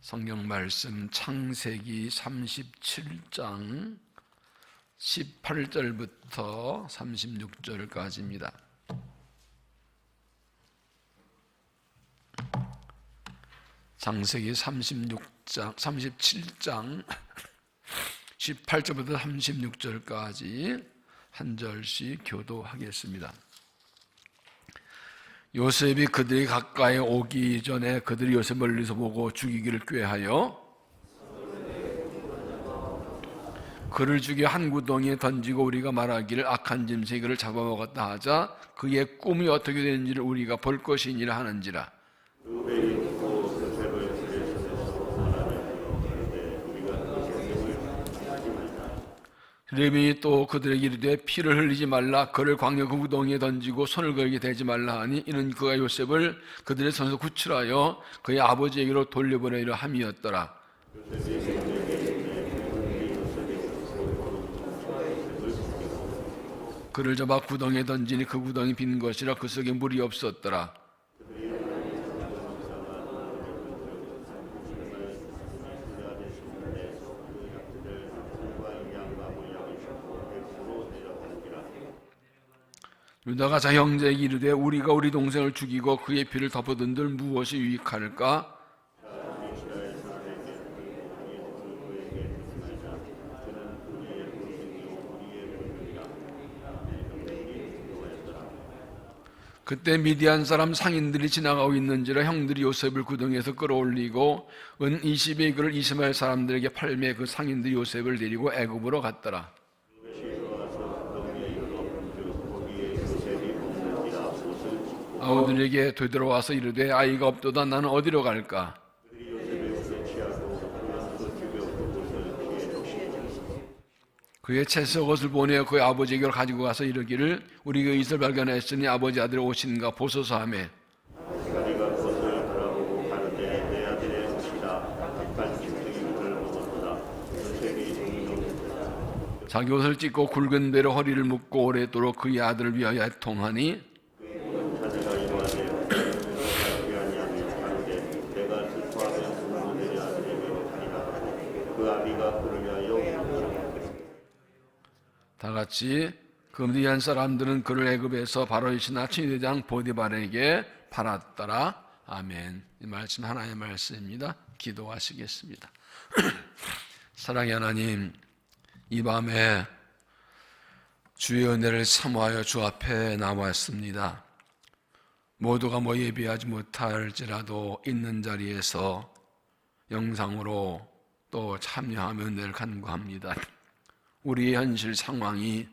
성경 말씀 창세기 37장 18절부터 36절까지입니다. 창세기 37장 18절부터 36절까지 한 절씩 교도하겠습니다. 요셉이 그들이 가까이 오기 전에 그들이 요셉 멀리서 보고 죽이기를 꾀하여 그를 죽여 한 구덩이에 던지고 우리가 말하기를 악한 짐승이 그를 잡아먹었다 하자 그의 꿈이 어떻게 되는지를 우리가 볼 것이니라 하는지라. 르벤이 또 그들에게 이르되 피를 흘리지 말라. 그를 광야 그 구덩이에 던지고 손을 그에게 대지 말라 하니 이는 그가 요셉을 그들의 손에서 구출하여 그의 아버지에게로 돌려보내려 함이었더라. 그를 잡아 구덩이에 던지니 그 구덩이 빈 것이라 그 속에 물이 없었더라. 유다가 자기 형제에게 이르되 우리가 우리 동생을 죽이고 그의 피를 덮어둔들 무엇이 유익할까? 그때 미디안 사람 상인들이 지나가고 있는지라 형들이 요셉을 구덩이에서 끌어올리고 은 20의 그를 이스마엘 사람들에게 팔매 그 상인들이 요셉을 데리고 애굽으로 갔더라. 아우들에게 되돌아와서 이르되 아이가 없도다. 나는 어디로 갈까? 그의 채색 옷을 보내어 그의 아버지에게로 가지고 가서 이르기를 우리가 이슬 발견했으니 아버지 아들이 오신가 보소서 하매 자기 옷을 찢고 굵은 배로 허리를 묶고 오랫도록 그의 아들을 위하여 애통하니 다 같이 그 미디안 사람들은 그를 애굽에서 바로의 신하 친위대장 보디발에게 팔았더라. 아멘. 이 말씀 하나님의 말씀입니다. 기도하시겠습니다. 사랑의 하나님, 이 밤에 주의 은혜를 사모하여 주 앞에 나왔습니다. 모두가 예비하지 못할지라도 있는 자리에서 영상으로 또 참여하며 은혜를 간구합니다. 우리의 현실 상황이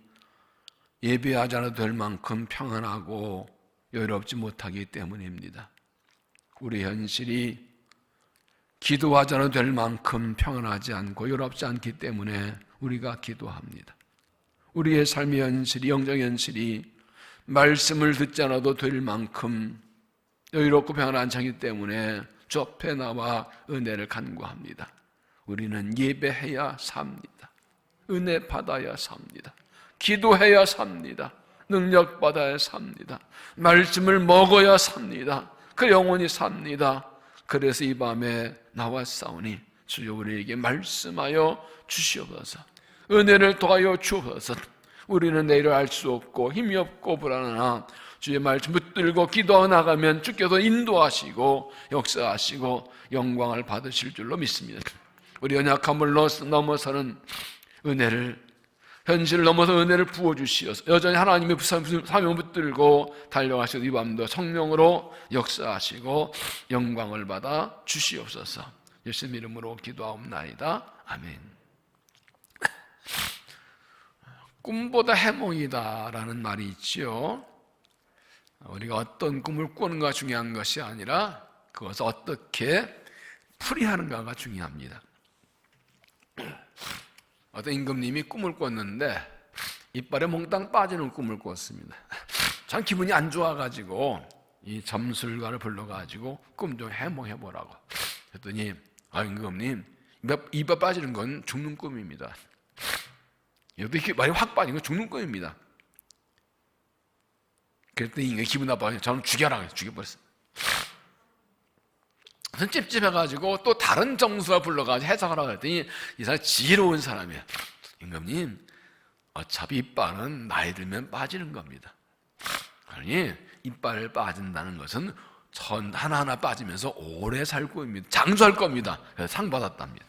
예배하지 않아도 될 만큼 평안하고 여유롭지 못하기 때문입니다. 우리 현실이 기도하지 않아도 될 만큼 평안하지 않고 여유롭지 않기 때문에 우리가 기도합니다. 우리의 삶의 현실이, 영적 현실이 말씀을 듣지 않아도 될 만큼 여유롭고 평안하지 않기 때문에 주 앞에 나와 은혜를 간구합니다. 우리는 예배해야 삽니다. 은혜 받아야 삽니다. 기도해야 삽니다. 능력 받아야 삽니다. 말씀을 먹어야 삽니다. 그 영혼이 삽니다. 그래서 이 밤에 나왔사오니 주여 우리에게 말씀하여 주시옵소서. 은혜를 더하여 주옵소서. 우리는 내일을 알 수 없고 힘이 없고 불안하나 주의 말씀 붙들고 기도하고 나가면 주께서 인도하시고 역사하시고 영광을 받으실 줄로 믿습니다. 우리 연약함을 넘어서는 은혜를, 현실을 넘어서 은혜를 부어주시어서 여전히 하나님의 사명 붙들고 달려가시고 이 밤도 성령으로 역사하시고 영광을 받아 주시옵소서. 예수님 이름으로 기도하옵나이다. 아멘. 꿈보다 해몽이다라는 말이 있지요. 우리가 어떤 꿈을 꾸는가 중요한 것이 아니라 그것을 어떻게 풀이하는가가 중요합니다. 어떤 임금님이 꿈을 꿨는데 이빨에 몽땅 빠지는 꿈을 꿨습니다. 참 기분이 안 좋아가지고 이 점술가를 불러가지고 꿈 좀 해몽해보라고 그랬더니 임금님, 이빨 빠지는 건 죽는 꿈입니다. 이렇게 말이 확 빠진 건 죽는 꿈입니다. 그랬더니 기분 나빠서 저는 죽여라 해서 죽여버렸어요. 무슨 찝찝해가지고 또 다른 정수가 불러가지고 해석하라고 했더니 이 사람 지혜로운 사람이에요. 임금님, 어차피 이빨은 나이 들면 빠지는 겁니다. 그러니 이빨을 빠진다는 것은 전 하나하나 빠지면서 오래 살 겁니다. 장수할 겁니다. 그래서 상 받았답니다.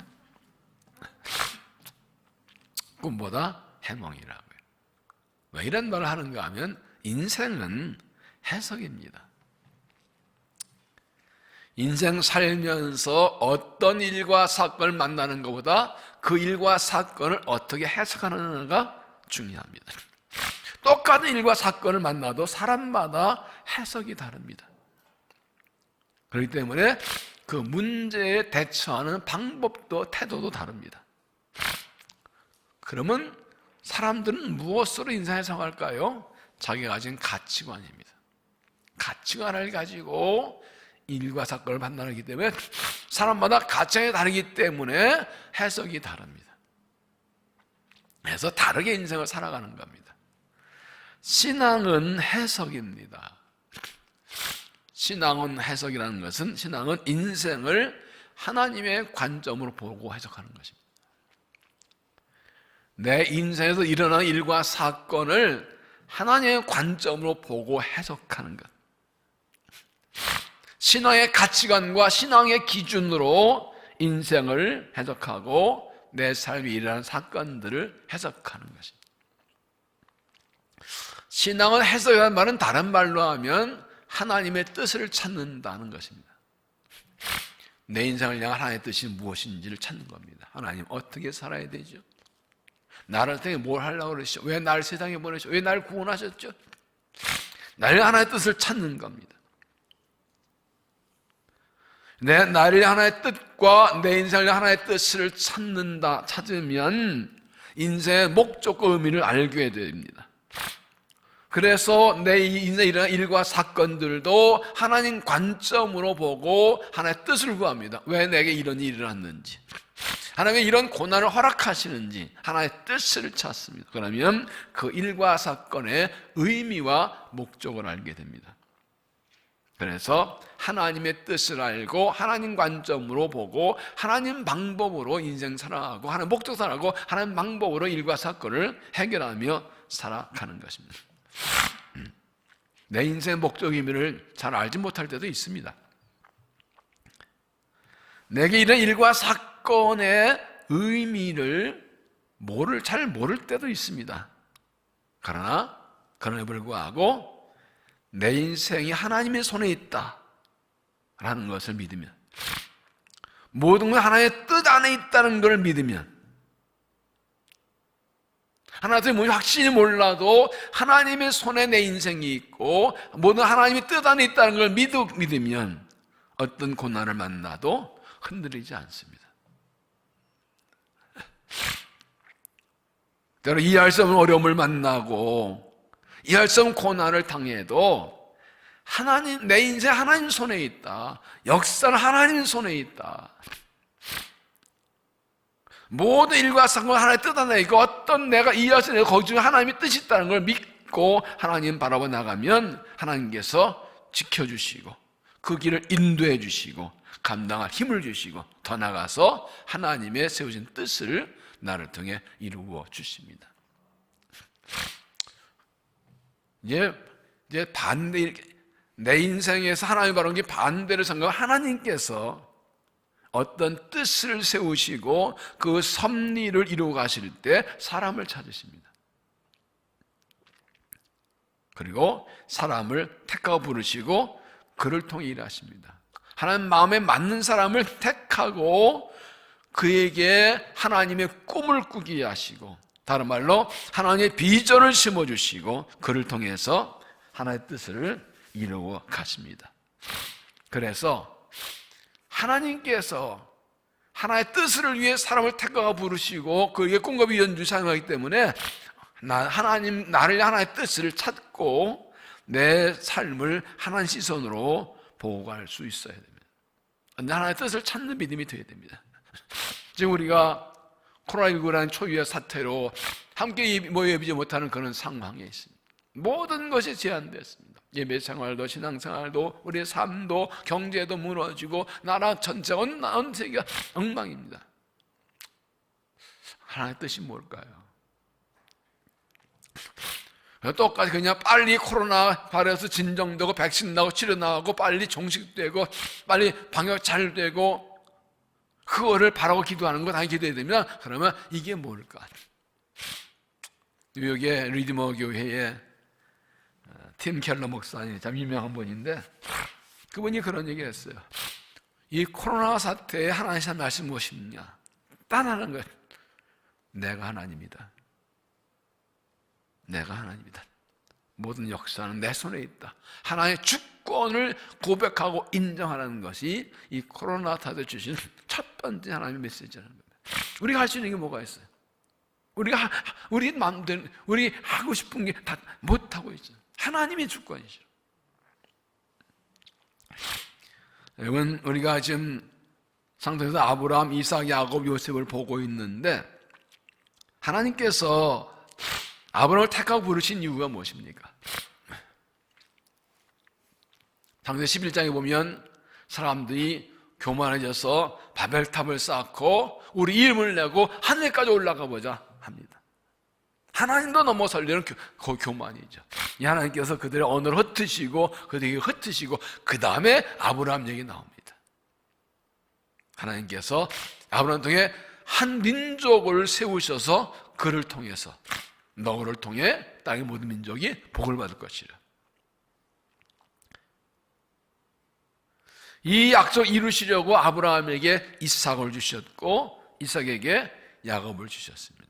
꿈보다 해몽이라고요. 왜 이런 말을 하는가 하면 인생은 해석입니다. 인생 살면서 어떤 일과 사건을 만나는 것보다 그 일과 사건을 어떻게 해석하느냐가 중요합니다. 똑같은 일과 사건을 만나도 사람마다 해석이 다릅니다. 그렇기 때문에 그 문제에 대처하는 방법도 태도도 다릅니다. 그러면 사람들은 무엇으로 인생 해석할까요? 자기가 가진 가치관입니다. 가치관을 가지고 일과 사건을 판단하기 때문에 사람마다 가치관이 다르기 때문에 해석이 다릅니다. 그래서 다르게 인생을 살아가는 겁니다. 신앙은 해석입니다. 신앙은 해석이라는 것은 신앙은 인생을 하나님의 관점으로 보고 해석하는 것입니다. 내 인생에서 일어나는 일과 사건을 하나님의 관점으로 보고 해석하는 것. 신앙의 가치관과 신앙의 기준으로 인생을 해석하고 내 삶에 일어나는 사건들을 해석하는 것입니다. 신앙은 해석이라는 말은 다른 말로 하면 하나님의 뜻을 찾는다는 것입니다. 내 인생을 향한 하나님의 뜻이 무엇인지를 찾는 겁니다. 하나님 어떻게 살아야 되죠? 나를 통해 뭘 하려고 그러시죠? 왜 나를 세상에 보내셨죠? 왜 나를 구원하셨죠? 나를 하나님의 뜻을 찾는 겁니다. 나를 하나의 뜻과 내 인생을 하나의 뜻을 찾으면 인생의 목적과 의미를 알게 됩니다. 그래서 내 인생에 일어난 일과 사건들도 하나님 관점으로 보고 하나의 뜻을 구합니다. 왜 내게 이런 일이 일어났는지, 하나님이 이런 고난을 허락하시는지 하나의 뜻을 찾습니다. 그러면 그 일과 사건의 의미와 목적을 알게 됩니다. 그래서 하나님의 뜻을 알고 하나님 관점으로 보고 하나님 방법으로 인생 살아가고 하나님 목적 살아가고 하나님 방법으로 일과 사건을 해결하며 살아가는 것입니다. 내 인생의 목적 의미를 잘 알지 못할 때도 있습니다. 내게 이런 일과 사건의 의미를 잘 모를 때도 있습니다. 그러나 그럼에 불구하고 내 인생이 하나님의 손에 있다라는 것을 믿으면, 모든 건 하나님의 뜻 안에 있다는 걸 믿으면, 하나님의 뭔지 확실히 몰라도 하나님의 손에 내 인생이 있고 모든 하나님의 뜻 안에 있다는 걸 믿으면 어떤 고난을 만나도 흔들리지 않습니다. 때로 이해할 수 없는 어려움을 만나고 이해할 수 없는 고난을 당해도 하나님, 내 인생 하나님 손에 있다. 역사는 하나님 손에 있다. 모든 일과 상관 하나의 뜻 안에 있고 어떤 내가 이해할 수 없는 거기 중에 하나님의 뜻이 있다는 걸 믿고 하나님 바라보 나가면 하나님께서 지켜주시고 그 길을 인도해 주시고 감당할 힘을 주시고 더 나아가서 하나님의 세우신 뜻을 나를 통해 이루어 주십니다. 이제 반대, 내 인생에서 하나님이 바라는 게 반대로 생각하면 하나님께서 어떤 뜻을 세우시고 그 섭리를 이루어 가실 때 사람을 찾으십니다. 그리고 사람을 택하고 부르시고 그를 통해 일하십니다. 하나님 마음에 맞는 사람을 택하고 그에게 하나님의 꿈을 꾸게 하시고, 다른 말로 하나님의 비전을 심어주시고 그를 통해서 하나님의 뜻을 이루어 가십니다. 그래서 하나님께서 하나의 뜻을 위해 사람을 택하고 부르시고 그에게 꿈과 비전 주시 사용하기 때문에 나를 하나의 뜻을 찾고 내 삶을 하나님 시선으로 보고 갈 수 있어야 됩니다. 하나의 뜻을 찾는 믿음이 되어야 됩니다. 지금 우리가 코로나19라는 초유의 사태로 함께 모여 예비지 못하는 그런 상황에 있습니다. 모든 것이 제한됐습니다. 예배 생활도 신앙생활도 우리의 삶도 경제도 무너지고 나라 전체가 온 세계가 엉망입니다. 하나님의 뜻이 뭘까요? 똑같이 그냥 빨리 코로나 바이러스 진정되고 백신 나고 치료 나오고 빨리 종식되고 빨리 방역 잘 되고 그거를 바라고 기도하는 거 당연히 기도해야 되면, 그러면 이게 뭘까? 뉴욕의 리디머 교회에 팀 켈러 목사님, 참 유명한 분인데 그분이 그런 얘기를 했어요. 이 코로나 사태에 하나님의 말씀이 무엇이냐? 단 하나인 거예요. 내가 하나님이다. 내가 하나님이다. 모든 역사는 내 손에 있다. 하나님의 주권을 고백하고 인정하는 것이 이 코로나 사태 주신 첫 번째 하나님의 메시지라는 겁니다. 우리가 할 수 있는 게 뭐가 있어요? 우리 마음대로 우리 하고 싶은 게 다 못하고 있어요. 하나님의 주권이죠. 여러분, 우리가 지금 상태에서 아브라함, 이삭, 야곱, 요셉을 보고 있는데 하나님께서 아브라함을 택하고 부르신 이유가 무엇입니까? 창세기 11장에 보면 사람들이 교만해져서 바벨탑을 쌓고 우리 이름을 내고 하늘까지 올라가 보자 합니다. 하나님도 넘어서려는 교만이죠. 이 하나님께서 그들의 언어를 흩으시고 그들에게 흩으시고 그 다음에 아브라함 얘기 나옵니다. 하나님께서 아브라함을 통해 한 민족을 세우셔서 그를 통해서 너를 통해 땅의 모든 민족이 복을 받을 것이라. 이 약속 이루시려고 아브라함에게 이삭을 주셨고 이삭에게 야곱을 주셨습니다.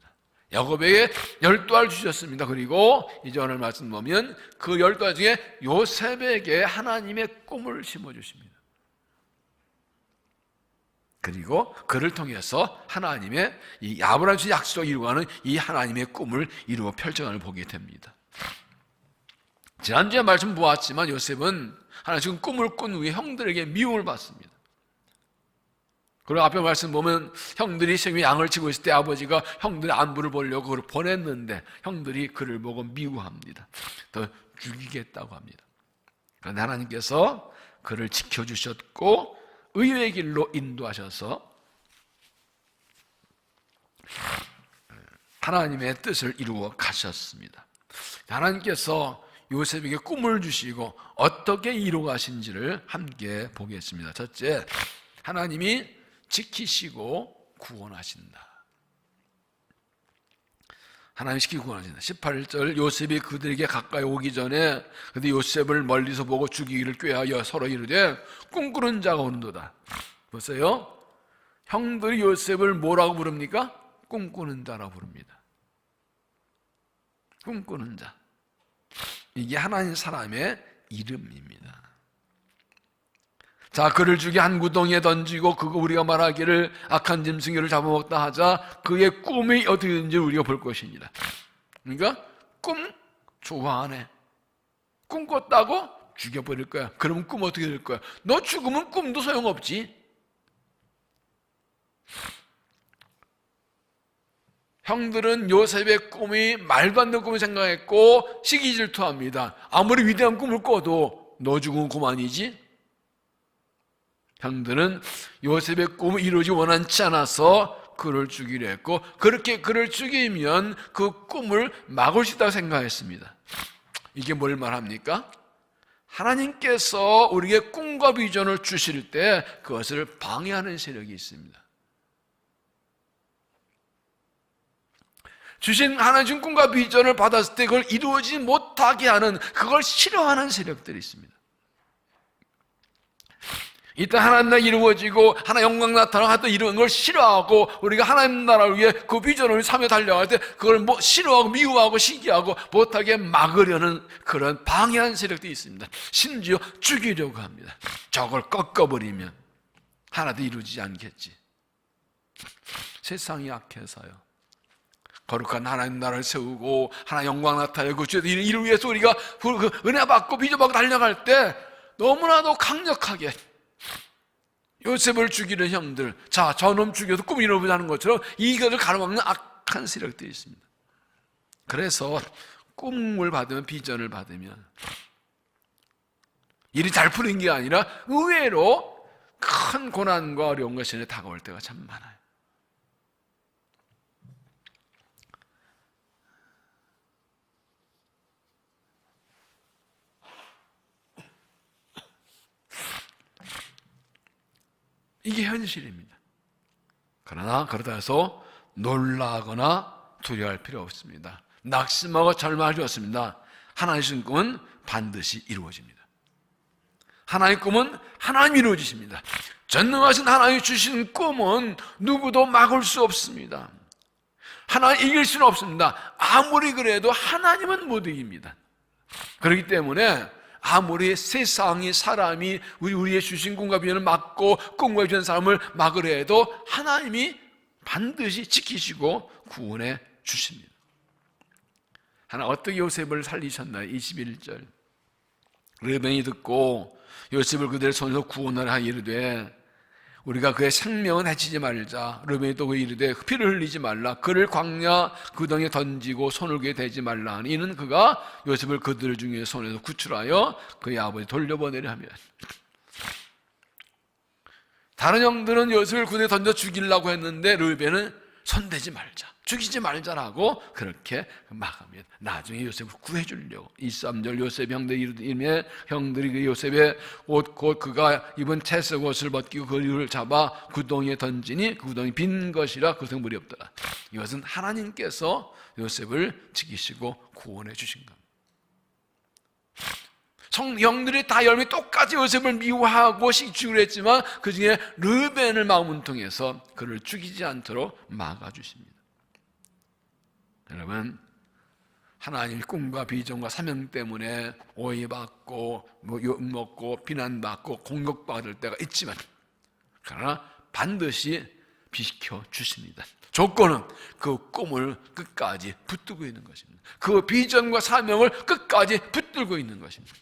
야곱에게 12알 주셨습니다. 그리고 이제 오늘 말씀 보면 그 12알 중에 요셉에게 하나님의 꿈을 심어주십니다. 그리고 그를 통해서 하나님의 이 아브라함 주신 약속을 이루어가는 이 하나님의 꿈을 이루어 펼쳐가는 보게 됩니다. 지난주에 말씀 보았지만 요셉은 하나님 지금 꿈을 꾼 후에 형들에게 미움을 받습니다. 그리고 앞에 말씀 보면 형들이 세겜에 양을 치고 있을 때 아버지가 형들의 안부를 보려고 그를 보냈는데 형들이 그를 보고 미워합니다. 더 죽이겠다고 합니다. 그런데 하나님께서 그를 지켜주셨고 의의 길로 인도하셔서 하나님의 뜻을 이루어 가셨습니다. 하나님께서 요셉에게 꿈을 주시고 어떻게 이루어 가신지를 함께 보겠습니다. 첫째, 하나님이 지키시고 구원하신다. 하나님이 지키고 구원하신다. 18절 요셉이 그들에게 가까이 오기 전에 그들 요셉을 멀리서 보고 죽이기를 꾀하여 서로 이르되 꿈꾸는 자가 오는도다. 보세요. 형들이 요셉을 뭐라고 부릅니까? 꿈꾸는 자라고 부릅니다. 꿈꾸는 자. 이게 하나님 사람의 이름입니다. 자, 그를 죽이 한 구덩이에 던지고 그거 우리가 말하기를 악한 짐승이를 잡아먹다 하자 그의 꿈이 어떻게 되는지 우리가 볼 것이니라. 그러니까 꿈 좋아하네. 꿈 꿨다고 죽여버릴 거야. 그러면 꿈 어떻게 될 거야? 너 죽으면 꿈도 소용없지. 형들은 요셉의 꿈이 말도 안 되는 꿈을 생각했고 시기 질투합니다. 아무리 위대한 꿈을 꿔도 너 죽으면 그만이지. 형들은 요셉의 꿈을 이루지 원하지 않아서 그를 죽이려 했고 그렇게 그를 죽이면 그 꿈을 막을 수 있다고 생각했습니다. 이게 뭘 말합니까? 하나님께서 우리에게 꿈과 비전을 주실 때 그것을 방해하는 세력이 있습니다. 주신 하나님 꿈과 비전을 받았을 때 그걸 이루어지지 못하게 하는 그걸 싫어하는 세력들이 있습니다. 이때 하나님 나라 이루어지고 하나 영광 나타나고 또 이루는 걸 싫어하고 우리가 하나님 나라를 위해 그 비전을 삼며 달려갈 때 그걸 싫어하고 미워하고 시기하고 못하게 막으려는 그런 방해한 세력들이 있습니다. 심지어 죽이려고 합니다. 저걸 꺾어버리면 하나도 이루어지지 않겠지. 세상이 약해서요. 거룩한 하나님 나라를 세우고 하나 영광 나타내고 이를 위해서 우리가 그 은혜 받고 비전 받고 달려갈 때 너무나도 강력하게 요셉을 죽이는 형들, 자, 저놈 죽여서 꿈을 이루어보자는 것처럼 이것을 가로막는 악한 세력들이 있습니다. 그래서 꿈을 받으면 비전을 받으면 일이 잘 풀린 게 아니라 의외로 큰 고난과 어려운 것이 다가올 때가 참 많아요. 이게 현실입니다. 그러나 그러다 해서 놀라거나 두려워할 필요 없습니다. 낙심하고 절망할 필요 없습니다. 하나님 주신 꿈은 반드시 이루어집니다. 하나님의 꿈은 하나님이 이루어지십니다. 전능하신 하나님이 주신 꿈은 누구도 막을 수 없습니다. 하나님 이길 수는 없습니다. 아무리 그래도 하나님은 못 이깁니다. 그렇기 때문에 아무리 세상이 사람이 우리의 주신 꿈과 비전을 막고 꿈과 비전 사람을 막으려 해도 하나님이 반드시 지키시고 구원해 주십니다. 하나 어떻게 요셉을 살리셨나요? 21절 르벤이 듣고 요셉을 그들의 손에서 구원하라 하여 이르되 우리가 그의 생명은 해치지 말자. 르벤이 또 그에게 이르되 피를 흘리지 말라. 그를 광야 그 등에 던지고 손을 그에 대지 말라 하니 이는 그가 요셉을 그들 중에 손에서 구출하여 그의 아버지 돌려보내려 하며. 다른 형들은 요셉을 그에 던져 죽이려고 했는데 르벤은 손대지 말자, 죽이지 말자라고 그렇게 막합니다. 나중에 요셉을 구해주려고 23절 요셉 형들이 이르되 형들이 그 요셉의 옷 곧 그가 입은 채색 옷을 벗기고 그를 잡아 구덩이에 던지니 그 구덩이 빈 것이라 그것은 물이 없더라. 이것은 하나님께서 요셉을 지키시고 구원해 주신 겁니다. 형들이 다 열매 똑같이 요셉을 미워하고 죽이려 했지만 그 중에 르벤을 마음을 통해서 그를 죽이지 않도록 막아주십니다. 여러분, 하나님의 꿈과 비전과 사명 때문에 오해받고 욕먹고 비난받고 공격받을 때가 있지만 그러나 반드시 비켜주십니다. 조건은 그 꿈을 끝까지 붙들고 있는 것입니다. 그 비전과 사명을 끝까지 붙들고 있는 것입니다.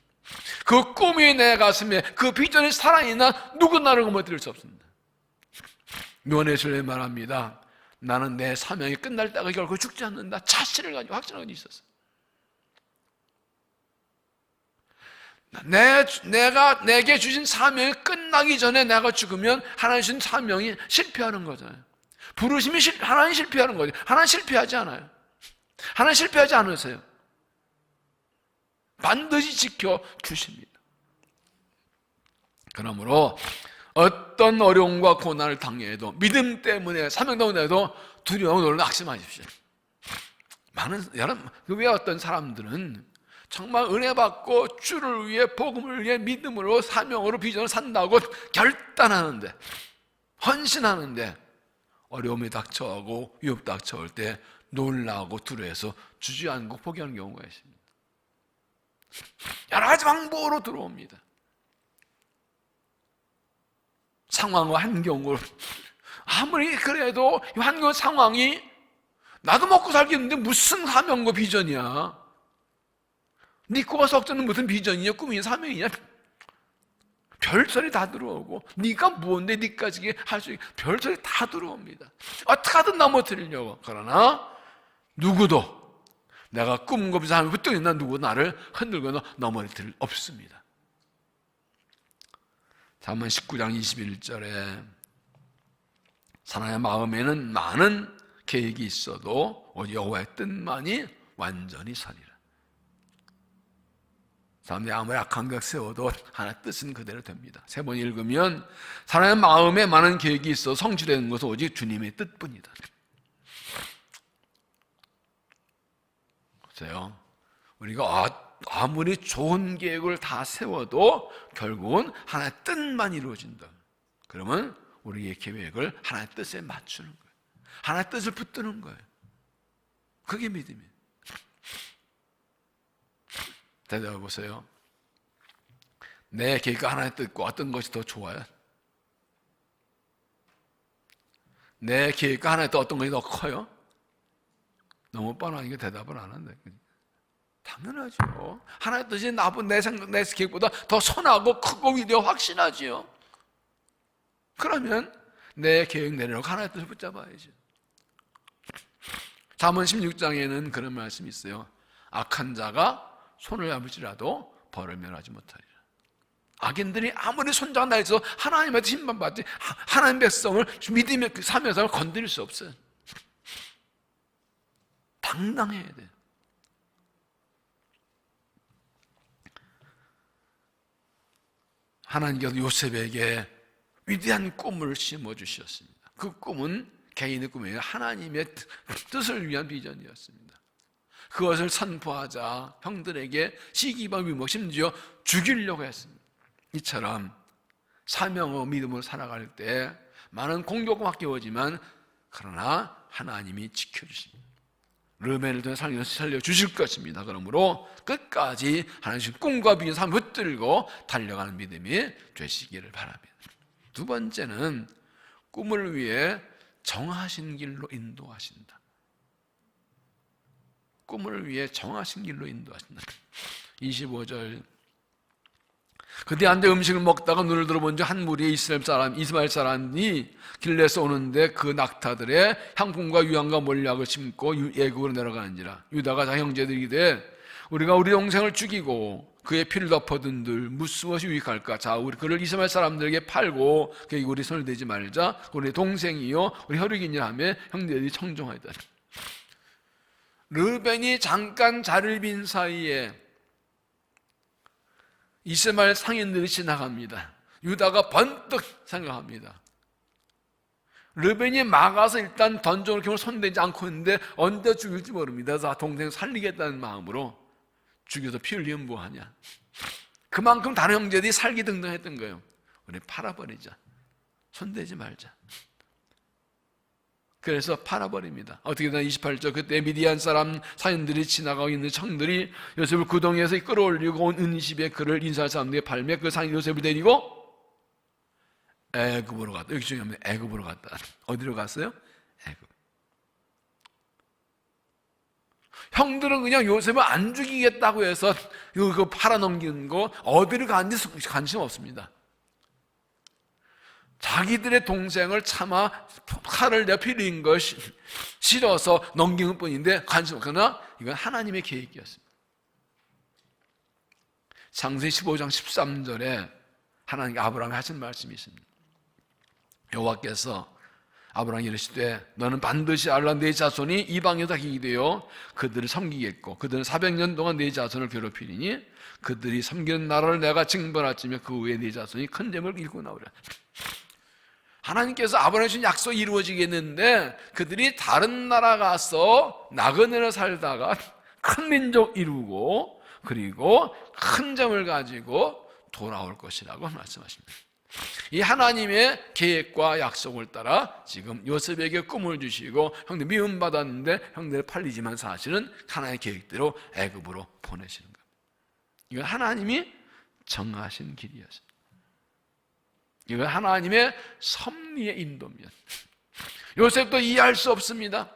그 꿈이 내 가슴에 그 비전이 살아있나 누구나를 건드릴 수 없습니다. 요한에서 말합니다. 나는 내 사명이 끝날 때가 결코 죽지 않는다. 자신을 가지고 확신하고 있었어요. 내게 주신 사명이 끝나기 전에 내가 죽으면 하나님 주신 사명이 실패하는 거잖아요. 부르심이 하나님 실패하는 거죠. 하나님 실패하지 않아요. 하나님 실패하지 않으세요. 반드시 지켜주십니다. 그러므로 어떤 어려움과 고난을 당해도 믿음 때문에 사명 때문에도 두려움을 놀라 낙심하십시오. 여러분, 왜 어떤 사람들은 정말 은혜 받고 주를 위해 복음을 위해 믿음으로 사명으로 비전을 산다고 결단하는데 헌신하는데 어려움이 닥쳐오고 위협 닥쳐올 때 놀라고 두려워해서 주저앉고 포기하는 경우가 있습니다. 여러 가지 방법으로 들어옵니다. 상황과 환경으로 아무리 그래도 환경 상황이 나도 먹고 살겠는데 무슨 사명과 비전이야? 네 꼬가 썩자는 무슨 비전이냐? 꿈이냐? 사명이냐? 별소리 다 들어오고 네가 뭔데 네까지 할 수 있게 별소리 다 들어옵니다. 어떻게 하든 넘어뜨리려고. 그러나 누구도 내가 꿈과 비전을 붙들고 있는 누구 나를 흔들거나 넘어뜨릴 일 없습니다. 잠언 19장 21절에 사람의 마음에는 많은 계획이 있어도 오직 여호와의 뜻만이 완전히 서리라. 사람들이 아무리 악한 것 세워도 하나의 뜻은 그대로 됩니다. 세 번 읽으면 사람의 마음에 많은 계획이 있어 성취되는 것은 오직 주님의 뜻뿐이다. 보세요. 우리가 아무리 좋은 계획을 다 세워도 결국은 하나의 뜻만 이루어진다. 그러면 우리의 계획을 하나의 뜻에 맞추는 거예요. 하나의 뜻을 붙드는 거예요. 그게 믿음이에요. 대답해 보세요. 내 계획과 하나의 뜻과 어떤 것이 더 좋아요? 내 계획과 하나의 뜻 어떤 것이 더 커요? 너무 뻔하니까 대답을 안 한다. 당연하죠. 하나의 뜻이 내 계획보다 더 선하고 크고 위대하고 확신하지요. 그러면 내 계획 내려놓고 하나의 뜻을 붙잡아야죠. 잠언 16장에는 그런 말씀이 있어요. 악한 자가 손을 잡을지라도 벌을 면하지 못하리라. 악인들이 아무리 손자가 나있어 하나님한테 힘만 받지 하나님 백성을 믿음의 그 삶의 삶을 건드릴 수 없어요. 당당해야 돼요. 하나님께서 요셉에게 위대한 꿈을 심어주셨습니다. 그 꿈은 개인의 꿈이 아니라 하나님의 뜻을 위한 비전이었습니다. 그것을 선포하자 형들에게 시기와 위목 심지어 죽이려고 했습니다. 이처럼 사명과 믿음으로 살아갈 때 많은 공격과 맡겨오지만 그러나 하나님이 지켜주십니다. 르벤을 통해 살려주실 것입니다. 그러므로 끝까지 하나님 꿈과 비전 삶을 붙들고 달려가는 믿음이 되시기를 바랍니다. 두 번째는 꿈을 위해 정하신 길로 인도하신다. 꿈을 위해 정하신 길로 인도하신다. 25절 그때 앉아 음식을 먹다가 눈을 들어본 적 한 무리의 이스마엘 사람이 길에서 오는데 그 낙타들의 향품과 유향과 몰약을 심고 애굽으로 내려가는지라. 유다가 자 형제들이 이르되 우리가 우리 동생을 죽이고 그의 피를 덮어둔들 무엇이 유익할까? 자, 우리 그를 이스마엘 사람들에게 팔고 그에게 우리 손을 대지 말자. 우리 동생이요 우리 혈육이냐 하며 형제들이 청종하였다. 르벤이 잠깐 자리를 빈 사이에 이스마엘 상인들이 지나갑니다. 유다가 번뜩 생각합니다. 르벤이 막아서 일단 던져놓고 손대지 않고 있는데 언제 죽일지 모릅니다. 그래서 동생 살리겠다는 마음으로 죽여서 피 흘리면 뭐하냐. 그만큼 다른 형제들이 살기등등했던 거예요. 우리 팔아버리자. 손대지 말자. 그래서 팔아버립니다. 어떻게 되나 28절 그때 미디안 사람 사인들이 지나가고 있는 청들이 요셉을 구덩이에서 끌어올리고 온 은십에 그를 인사할 사람들에게 팔매 그 상인 요셉을 데리고 애굽으로 갔다. 여기 중요합니다. 애굽으로 갔다. 어디로 갔어요? 애굽. 형들은 그냥 요셉을 안 죽이겠다고 해서 이거 팔아넘기는 거 어디로 가는지 관심 없습니다. 자기들의 동생을 차마 칼을 내어 피 흘린 걸 싫어서 넘기는 뿐인데 관심 없거나 이건 하나님의 계획이었습니다. 창세기 15장 13절에 하나님께 아브라함이 하신 말씀이 있습니다. 여호와께서 아브라함이 이르시되 너는 반드시 알라 내 자손이 이방에서 기게 되어 그들을 섬기겠고 그들은 400년 동안 내 자손을 괴롭히리니 그들이 섬기는 나라를 내가 징벌할지며 그 후에 내 자손이 큰 재물을 잃고 나오리라. 하나님께서 아브라함에 주신 약속이 이루어지겠는데 그들이 다른 나라 가서 나그네로 살다가 큰 민족 이루고 그리고 큰 점을 가지고 돌아올 것이라고 말씀하십니다. 이 하나님의 계획과 약속을 따라 지금 요셉에게 꿈을 주시고 형들 미움받았는데 형들을 팔리지만 사실은 하나님의 계획대로 애굽으로 보내시는 겁니다. 이건 하나님이 정하신 길이었습니다. 이건 하나님의 섭리의 인도입니다. 요셉도 이해할 수 없습니다.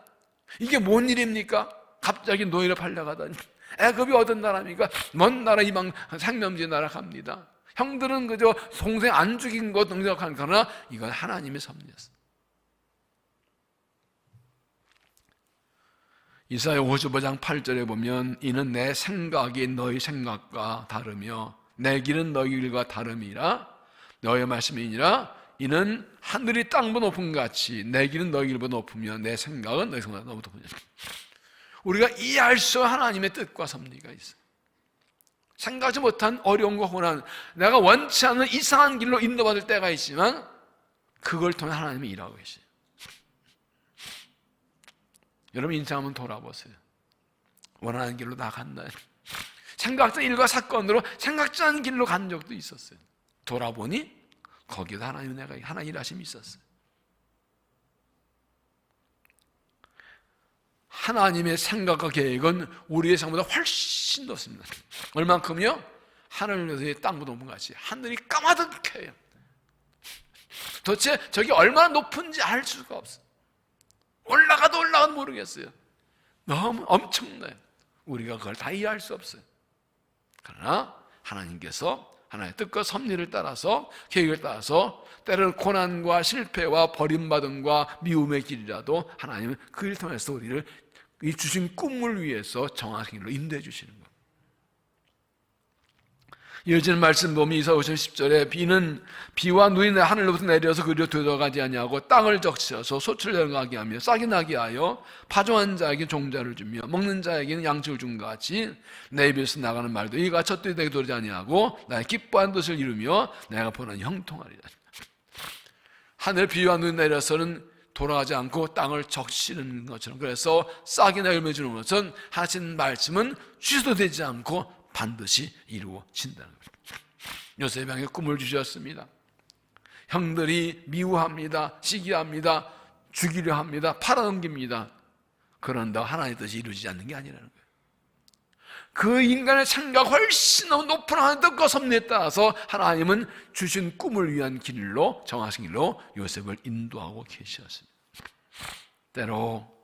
이게 뭔 일입니까? 갑자기 노예로 팔려가다니. 애굽이 어떤 나라입니까? 먼 나라 이방 생명지 나라 갑니다. 형들은 그저 동생 안 죽인 것 능력하거나 이건 하나님의 섭리였어요. 이사야 55장 8절에 보면 이는 내 생각이 너희 생각과 다르며 내 길은 너희 길과 다름이라 너의 말씀이니라. 이는 하늘이 땅보다 높은 같이 내 길은 너희 길보다 높으며 내 생각은 너희 생각보다 높으며. 우리가 이해할 수 없는 하나님의 뜻과 섭리가 있어요. 생각하지 못한 어려움과 고난, 내가 원치 않는 이상한 길로 인도받을 때가 있지만 그걸 통해 하나님이 일하고 계세요. 여러분 인생 한번 돌아보세요. 원하는 길로 나간다. 생각지 일과 사건으로 생각지 않은 길로 간 적도 있었어요. 돌아보니 거기도 하나님 내가 하나 일하심이 있었어요. 하나님의 생각과 계획은 우리의 생각보다 훨씬 높습니다. 얼만큼요? 하늘에서 땅보다 높은 같이 하늘이 까마득해요. 도대체 저기 얼마나 높은지 알 수가 없어요. 올라가도 모르겠어요. 너무 엄청나요. 우리가 그걸 다 이해할 수 없어요. 그러나 하나님께서 하나님의 뜻과 섭리를 따라서 계획을 따라서 때로는 고난과 실패와 버림받음과 미움의 길이라도 하나님은 그 일 통해서 우리를 이 주신 꿈을 위해서 정확한 길로 인도해 주시는 겁니다. 이어지는 말씀 보면 이사 5장 10절에 비와 눈이 하늘로부터 내려서 그리로 되어가지 아니하고 땅을 적셔서 소출을 내려가게 하며 싹이 나게 하여 파종한 자에게 종자를 주며 먹는 자에게는 양식을 준 것 같이 내 입에서 나가는 말도 이가 첫 뜻에 도리지 아니하고 나의 기뻐하는 뜻을 이루며 내가 보는 형통하리라. 하늘 비와 눈이 내려서는 돌아가지 않고 땅을 적시는 것처럼, 그래서 싹이나 열매 주는 것은 하신 말씀은 취소되지 않고 반드시 이루어진다는 거예요. 요셉에게 꿈을 주셨습니다. 형들이 미워합니다. 시기합니다. 죽이려 합니다. 팔아넘깁니다. 그런다 하나님의 뜻이 이루어지지 않는 게 아니라는 거예요. 그 인간의 생각 훨씬 높은 하나님의 뜻과 섭리에 따라서 하나님은 주신 꿈을 위한 길로, 정하신 길로 요셉을 인도하고 계셨습니다. 때로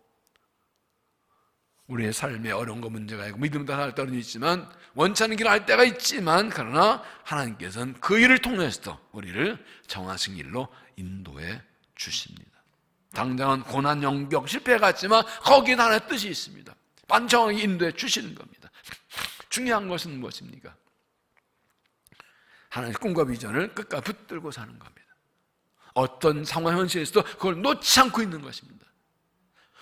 우리의 삶에 어려운 거 문제가 있고 믿음도 할 때는 있지만 원치 않는 길을 할 때가 있지만, 그러나 하나님께서는 그 일을 통해서 우리를 정하신 길로 인도해 주십니다. 당장은 고난, 영병, 실패 같지만 거기에 하나의 뜻이 있습니다. 반정하게 인도해 주시는 겁니다. 중요한 것은 무엇입니까? 하나님의 꿈과 비전을 끝까지 붙들고 사는 겁니다. 어떤 상황 현실에서도 그걸 놓지 않고 있는 것입니다.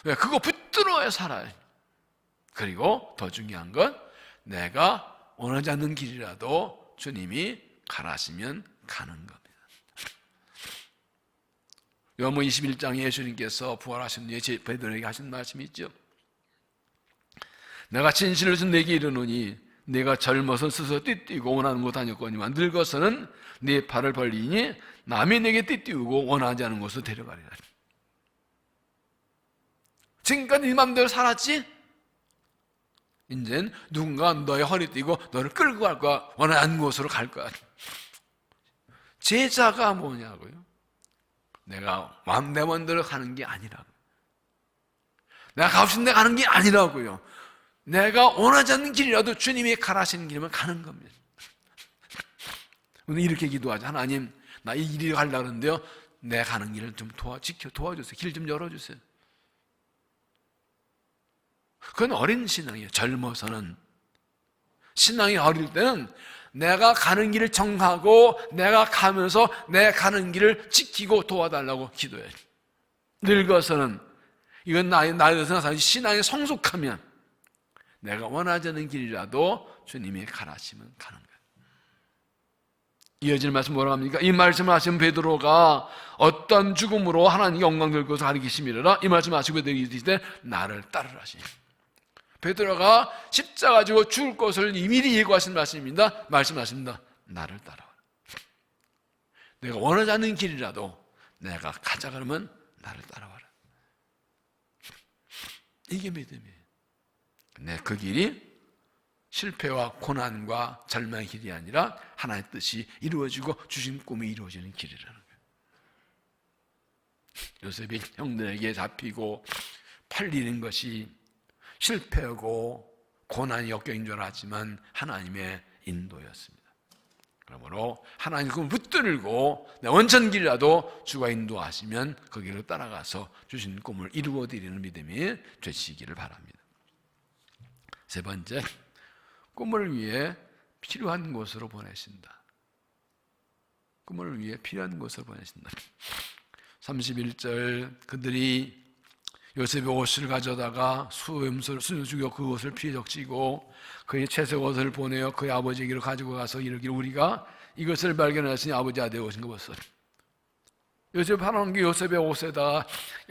왜? 그거 붙들어야 살아요. 그리고 더 중요한 건 내가 원하지 않는 길이라도 주님이 가라시면 가는 겁니다. 요한복음 21장에 예수님께서 부활하신 뒤에 베드로에게 하신 말씀이 있죠. 내가 진실을 준 내게 이르노니 네가 젊어서 스스로 띠띠고 원하는 곳 다녔거니와 늙어서는 네 팔을 벌리니 남이 내게 띠띠우고 원하지 않은 곳으로 데려가리라. 지금까지 네 맘대로 살았지? 이젠 누군가 너의 허리 띠고 너를 끌고 갈 거야. 원하지 않는 곳으로 갈 거야. 제자가 뭐냐고요? 내가 내 맘대로 가는 게 아니라고. 내가 가고 싶은 데 가는 게 아니라고요. 내가 원하지 않는 길이라도 주님이 가라시는 길이면 가는 겁니다. 오늘 이렇게 기도하자. 하나님, 나 이 길이 가려고 하는데요, 내 가는 길을 좀 도와주세요. 길 좀 열어주세요. 그건 어린 신앙이에요. 젊어서는. 신앙이 어릴 때는 내가 가는 길을 정하고 내가 가면서 내 가는 길을 지키고 도와달라고 기도해요. 늙어서는, 이건 나이 들어서 신앙이 성숙하면 내가 원하지 않는 길이라도 주님이 가라시면 가는 거예요. 이어지는 말씀 뭐라고 합니까? 이 말씀을 하신 베드로가 어떤 죽음으로 하나님 영광 될 것을 가리키심이라. 이 말씀 하시고 이르시되 나를 따르라 하시니. 베드로가 십자가 지고 죽을 것을 미리 예고하신 말씀입니다. 말씀하십니다. 나를 따라와라. 내가 원하지 않는 길이라도 내가 가자 그러면 나를 따라와라. 이게 믿음이에요. 네, 그 길이 실패와 고난과 절망의 길이 아니라 하나의 뜻이 이루어지고 주신 꿈이 이루어지는 길이라는 거예요. 요셉이 형들에게 잡히고 팔리는 것이 실패하고 고난이 역경인 줄 알았지만 하나님의 인도였습니다. 그러므로 하나님 꿈을 붙들고 내 원천길이라도 주가 인도하시면 그 길을 따라가서 주신 꿈을 이루어드리는 믿음이 되시기를 바랍니다. 세 번째, 꿈을 위해 필요한 곳으로 보내신다. 꿈을 위해 필요한 곳으로 보내신다. 31절, 그들이 요셉의 옷을 가져다가 수염소를 죽여 그 옷을 피해 적시고 그의 채색 옷을 보내어 그의 아버지에게로 가지고 가서 이르기를 우리가 이것을 발견하시니 아버지 아들의 옷인 거 보소. 요셉 팔아놓은 게 요셉의 옷에다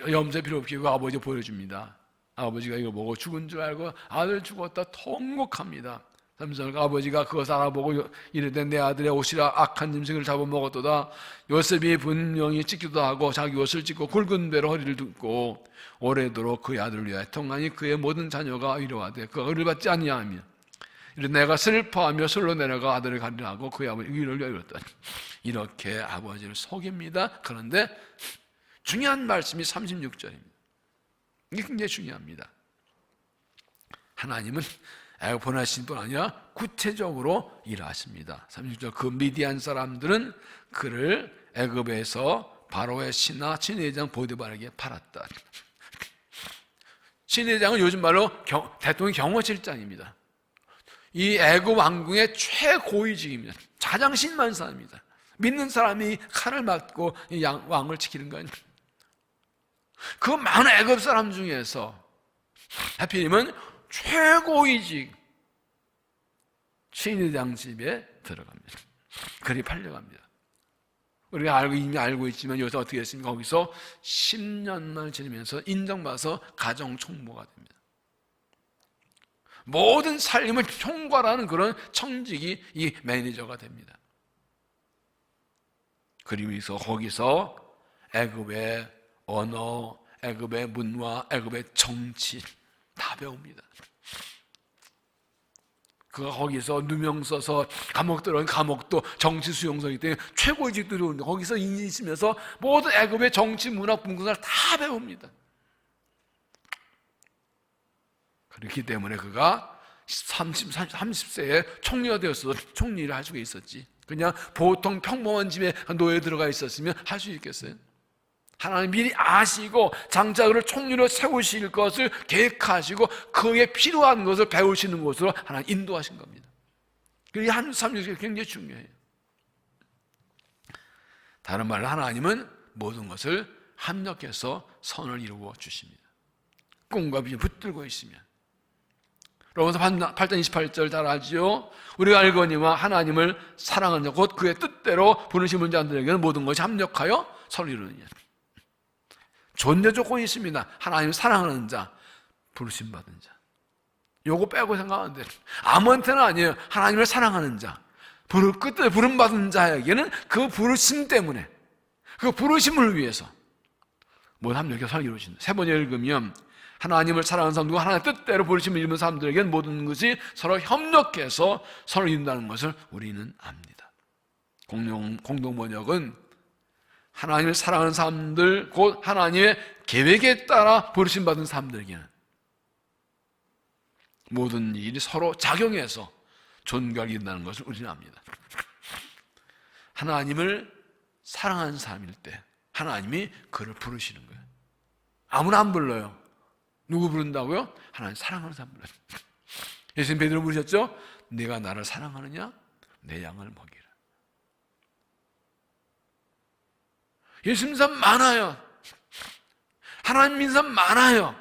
염소 필요 없이 아버지 보여줍니다. 아버지가 이거 보고 죽은 줄 알고 아들 죽었다 통곡합니다. 3절, 아버지가 그것을 알아보고 이르되 내 아들의 옷이라 악한 짐승을 잡아먹었도다. 요셉이 분명히 찢기도 하고 자기 옷을 찢고 굵은 배로 허리를 뚫고 오래도록 그의 아들을 위하여 통하니 그의 모든 자녀가 위로하되 그가 의를 받지 아니하며 이르되 내가 슬퍼하며 술로 내려가 아들을 가리라 하고 그의 아버지 위로를 이뤘다. 이렇게 아버지를 속입니다. 그런데 중요한 말씀이 36절입니다. 이게 굉장히 중요합니다. 하나님은 애굽 보내신 뿐 아니라 구체적으로 일하십니다. 36절, 그 미디안 사람들은 그를 애굽에서 바로의 신하 친위대장 보디발에게 팔았다. 친위대장은 요즘 말로 대통령 경호실장입니다. 이 애굽 왕궁의 최고위직입니다. 가장 신만 사람입니다. 믿는 사람이 칼을 맞고 이 왕을 지키는 거예요. 그 많은 애굽 사람 중에서 하필이면 최고위직 친위대장 집에 들어갑니다. 그리 팔려갑니다. 우리가 이미 알고 있지만 여기서 어떻게 했습니까? 거기서 10년만 지내면서 인정받아서 가정총무가 됩니다. 모든 살림을 총괄하는 그런 청직이 이 매니저가 됩니다. 그러면서 거기서 애굽의 언어, 애굽의 문화, 애굽의 정치 다 배웁니다. 그가 거기서 누명 써서 감옥 들어간 감옥도 정치 수용소이기 때문에 최고직들이 오는데 거기서 있으면서 모든 애굽의 정치, 문화, 문화를 다 배웁니다. 그렇기 때문에 그가 30세에 총리가 되었어도 총리를 할 수가 있었지. 그냥 보통 평범한 집에 노예에 들어가 있었으면 할 수 있겠어요? 하나님 미리 아시고 장차 그를 총리로 세우실 것을 계획하시고 그에 필요한 것을 배우시는 곳으로 하나님 인도하신 겁니다. 그게 한 3년이 굉장히 중요해요. 다른 말로 하나님은 모든 것을 합력해서 선을 이루어 주십니다. 꿈과 비전 붙들고 있으면. 로마서 8장 28절 잘 알죠? 우리가 알거니와 하나님을 사랑하는 자 곧 그의 뜻대로 부르심을 자들에게는 모든 것이 합력하여 선을 이루느니라. 존재 조건이 있습니다. 하나님을 사랑하는 자, 부르심 받은 자. 요거 빼고 생각하는데 아무한테는 아니에요. 하나님을 사랑하는 자, 끝에 부름 받은 자에게는 그 부르심 때문에, 그 부르심을 위해서 모든 합력해서 선을 이루어진다. 세 번째 읽으면 하나님을 사랑하는 사람, 누가 하나님의 뜻대로 부르심을 입은 사람들에게는 모든 것이 서로 협력해서 선을 이룬다는 것을 우리는 압니다. 공동 번역은 하나님을 사랑하는 사람들, 곧 하나님의 계획에 따라 부르심 받은 사람들에게는 모든 일이 서로 작용해서 존귀하게 된다는 것을 우리는 압니다. 하나님을 사랑하는 사람일 때 하나님이 그를 부르시는 거예요. 아무나 안 불러요. 누구 부른다고요? 하나님 사랑하는 사람 불러요. 예수님 베드로 부르셨죠? 네가 나를 사랑하느냐? 내 양을 먹이라. 예수님 사람 많아요. 하나님 믿는 사람 많아요.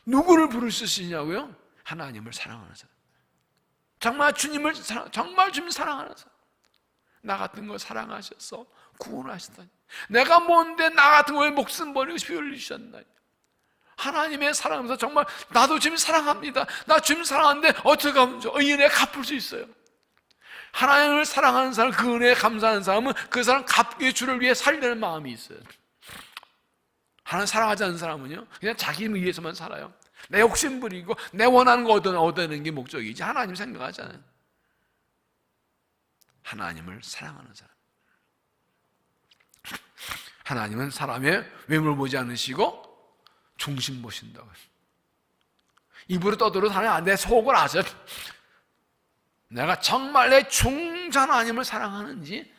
누구를 부를 수 있냐고요? 하나님을 사랑하는 사람. 정말 주님을 정말 주님 사랑하는 사람. 나 같은 거 사랑하셔서 구원하시다니. 내가 뭔데 나 같은 거에 목숨 버리고 피 흘리셨나니. 하나님의 사랑하면서 정말 나도 주님 사랑합니다. 나 주님 사랑하는데 어떻게 하면 이 은혜 갚을 수 있어요? 하나님을 사랑하는 사람, 그 은혜에 감사하는 사람은 그 사람 갚기 주를 위해 살려는 마음이 있어요. 하나님 사랑하지 않는 사람은요, 그냥 자기 위해서만 살아요. 내 욕심 부리고 내 원하는 거 얻어내는 게 목적이지 하나님 생각하지 않아요. 하나님을 사랑하는 사람. 하나님은 사람의 외모를 보지 않으시고 중심 보신다고. 입으로 떠들어도 하나님 내 속을 아세요. 내가 정말 내 중전 하나님을 사랑하는지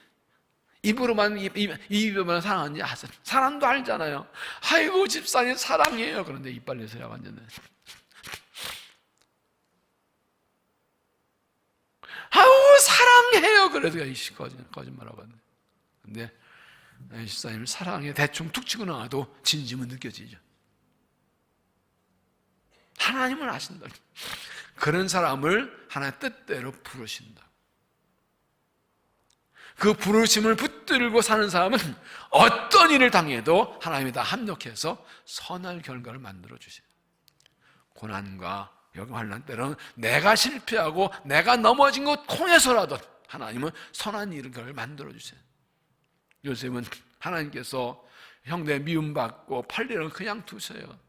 입으로만 사랑하는지 아세요. 사람도 알잖아요. 아이고 집사님 사랑해요. 그런데 이빨 내서야 완전히 아우 사랑해요. 그래도 이씨 거짓말하고 왔네. 근데 집사님을 사랑해 대충 툭 치고 나와도 진심은 느껴지죠. 하나님을 아신다. 그런 사람을 하나님의 뜻대로 부르신다. 그 부르심을 붙들고 사는 사람은 어떤 일을 당해도 하나님이 다 합력해서 선할 결과를 만들어 주세요. 고난과 여기 환난 때는 내가 실패하고 내가 넘어진 것 통해서라도 하나님은 선한 일을 만들어 주세요. 요셉은 하나님께서 형제 미움받고 팔리는 그냥 두세요.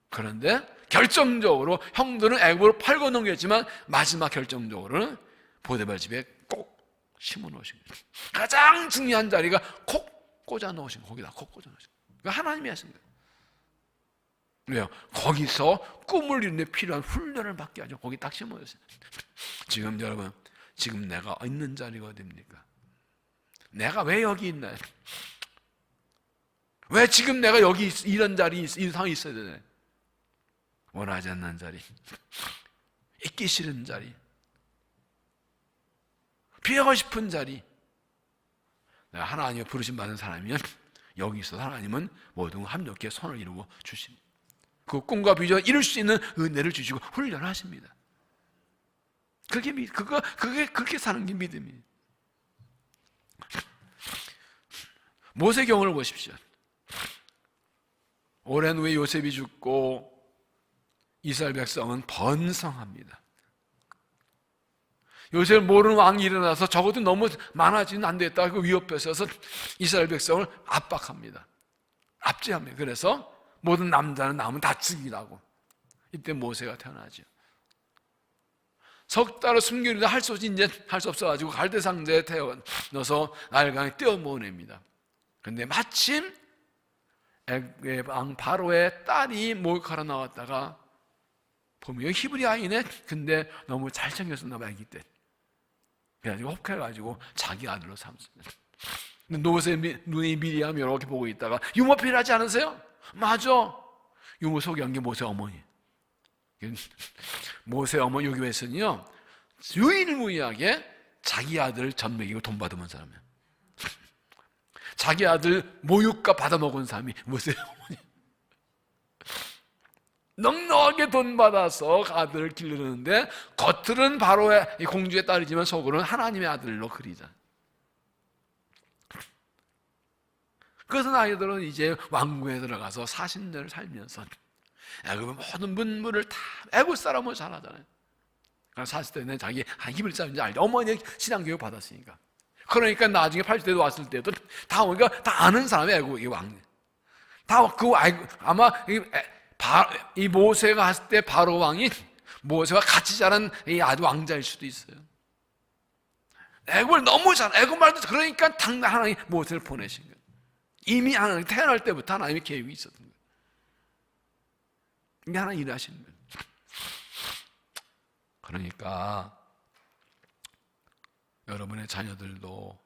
그런데 결정적으로 형들은 애굽으로 팔고 넘겼지만 마지막 결정적으로는 보디발 집에 꼭 심어 놓으신 거예요. 가장 중요한 자리가 콕 꽂아 놓으신 거예요. 거기다 콕 꽂아 놓으신 거예요. 그러니까 하나님이 하신 거예요. 왜요? 거기서 꿈을 이루는 데 필요한 훈련을 받게 하죠. 거기 딱 심어 놓으세요. 지금 여러분, 지금 내가 있는 자리가 어디입니까? 내가 왜 여기 있나요? 왜 지금 내가 여기 이런 자리, 이 상황이 있어야 되나요? 원하지 않는 자리, 있기 싫은 자리, 피하고 싶은 자리. 내가 하나님의 부르심 받은 사람이면 여기 있어서 하나님은 모든 합력에 손을 이루고 주십니다. 그 꿈과 비전을 이룰 수 있는 은혜를 주시고 훈련하십니다. 그렇게 사는 게 믿음이에요. 모세경을 보십시오. 오랜 후에 요셉이 죽고 이스라엘 백성은 번성합니다. 요셉을 모르는 왕이 일어나서 적어도 너무 많아지면 안 되겠다 그 위협에 서서 이스라엘 백성을 압박합니다. 압제합니다. 그래서 모든 남자는 남은 다 죽이라고. 이때 모세가 태어나죠. 석 달을 숨기려다 할 수 없어가지고 갈대 상자에 태워넣어서 나일강에 떼어 모아냅니다. 그런데 마침 애굽의 왕 바로의 딸이 몰카로 나왔다가 보면 히브리 아이네. 근데 너무 잘생겼었나 봐, 아기 때. 그래가지고 혹해가지고 자기 아들로 삼습니다. 모세의 눈이 미리암 이렇게 보고 있다가 유모 필요하지 않으세요? 맞아. 유모 소개한 게 모세 어머니. 모세 어머니 여기 에서는요 유일무이하게 자기 아들 젖 먹이고 돈 받아먹은 사람이에요. 자기 아들 모육값 받아먹은 사람이 모세 어머니. 넉넉하게 돈 받아서 아들을 기르는데 겉으로는 바로의 공주의 딸이지만 속으로는 하나님의 아들로 그리자. 그래서 아이들은 이제 왕궁에 들어가서 40년을 살면서 애굽의 모든 문물을 다 애굽 사람은 잘 하잖아요. 그러니까 40대는 자기 힘을 쌓는지 알죠. 어머니 신앙교육 받았으니까. 그러니까 나중에 80대도 왔을 때도 다 오니까 다 아는 사람이 애굽의 왕. 다 그 아마 이 모세가 갔을 때 바로 왕이 모세와 같이 자란 이 아들 왕자일 수도 있어요. 애굽을 너무 잘 애굽 말도 그러니까 당장 하나님 모세를 보내신 거예요. 이미 하나님 태어날 때부터 하나님의 계획이 있었던 거예요. 이게 하나님 일하시는 거예요. 그러니까 여러분의 자녀들도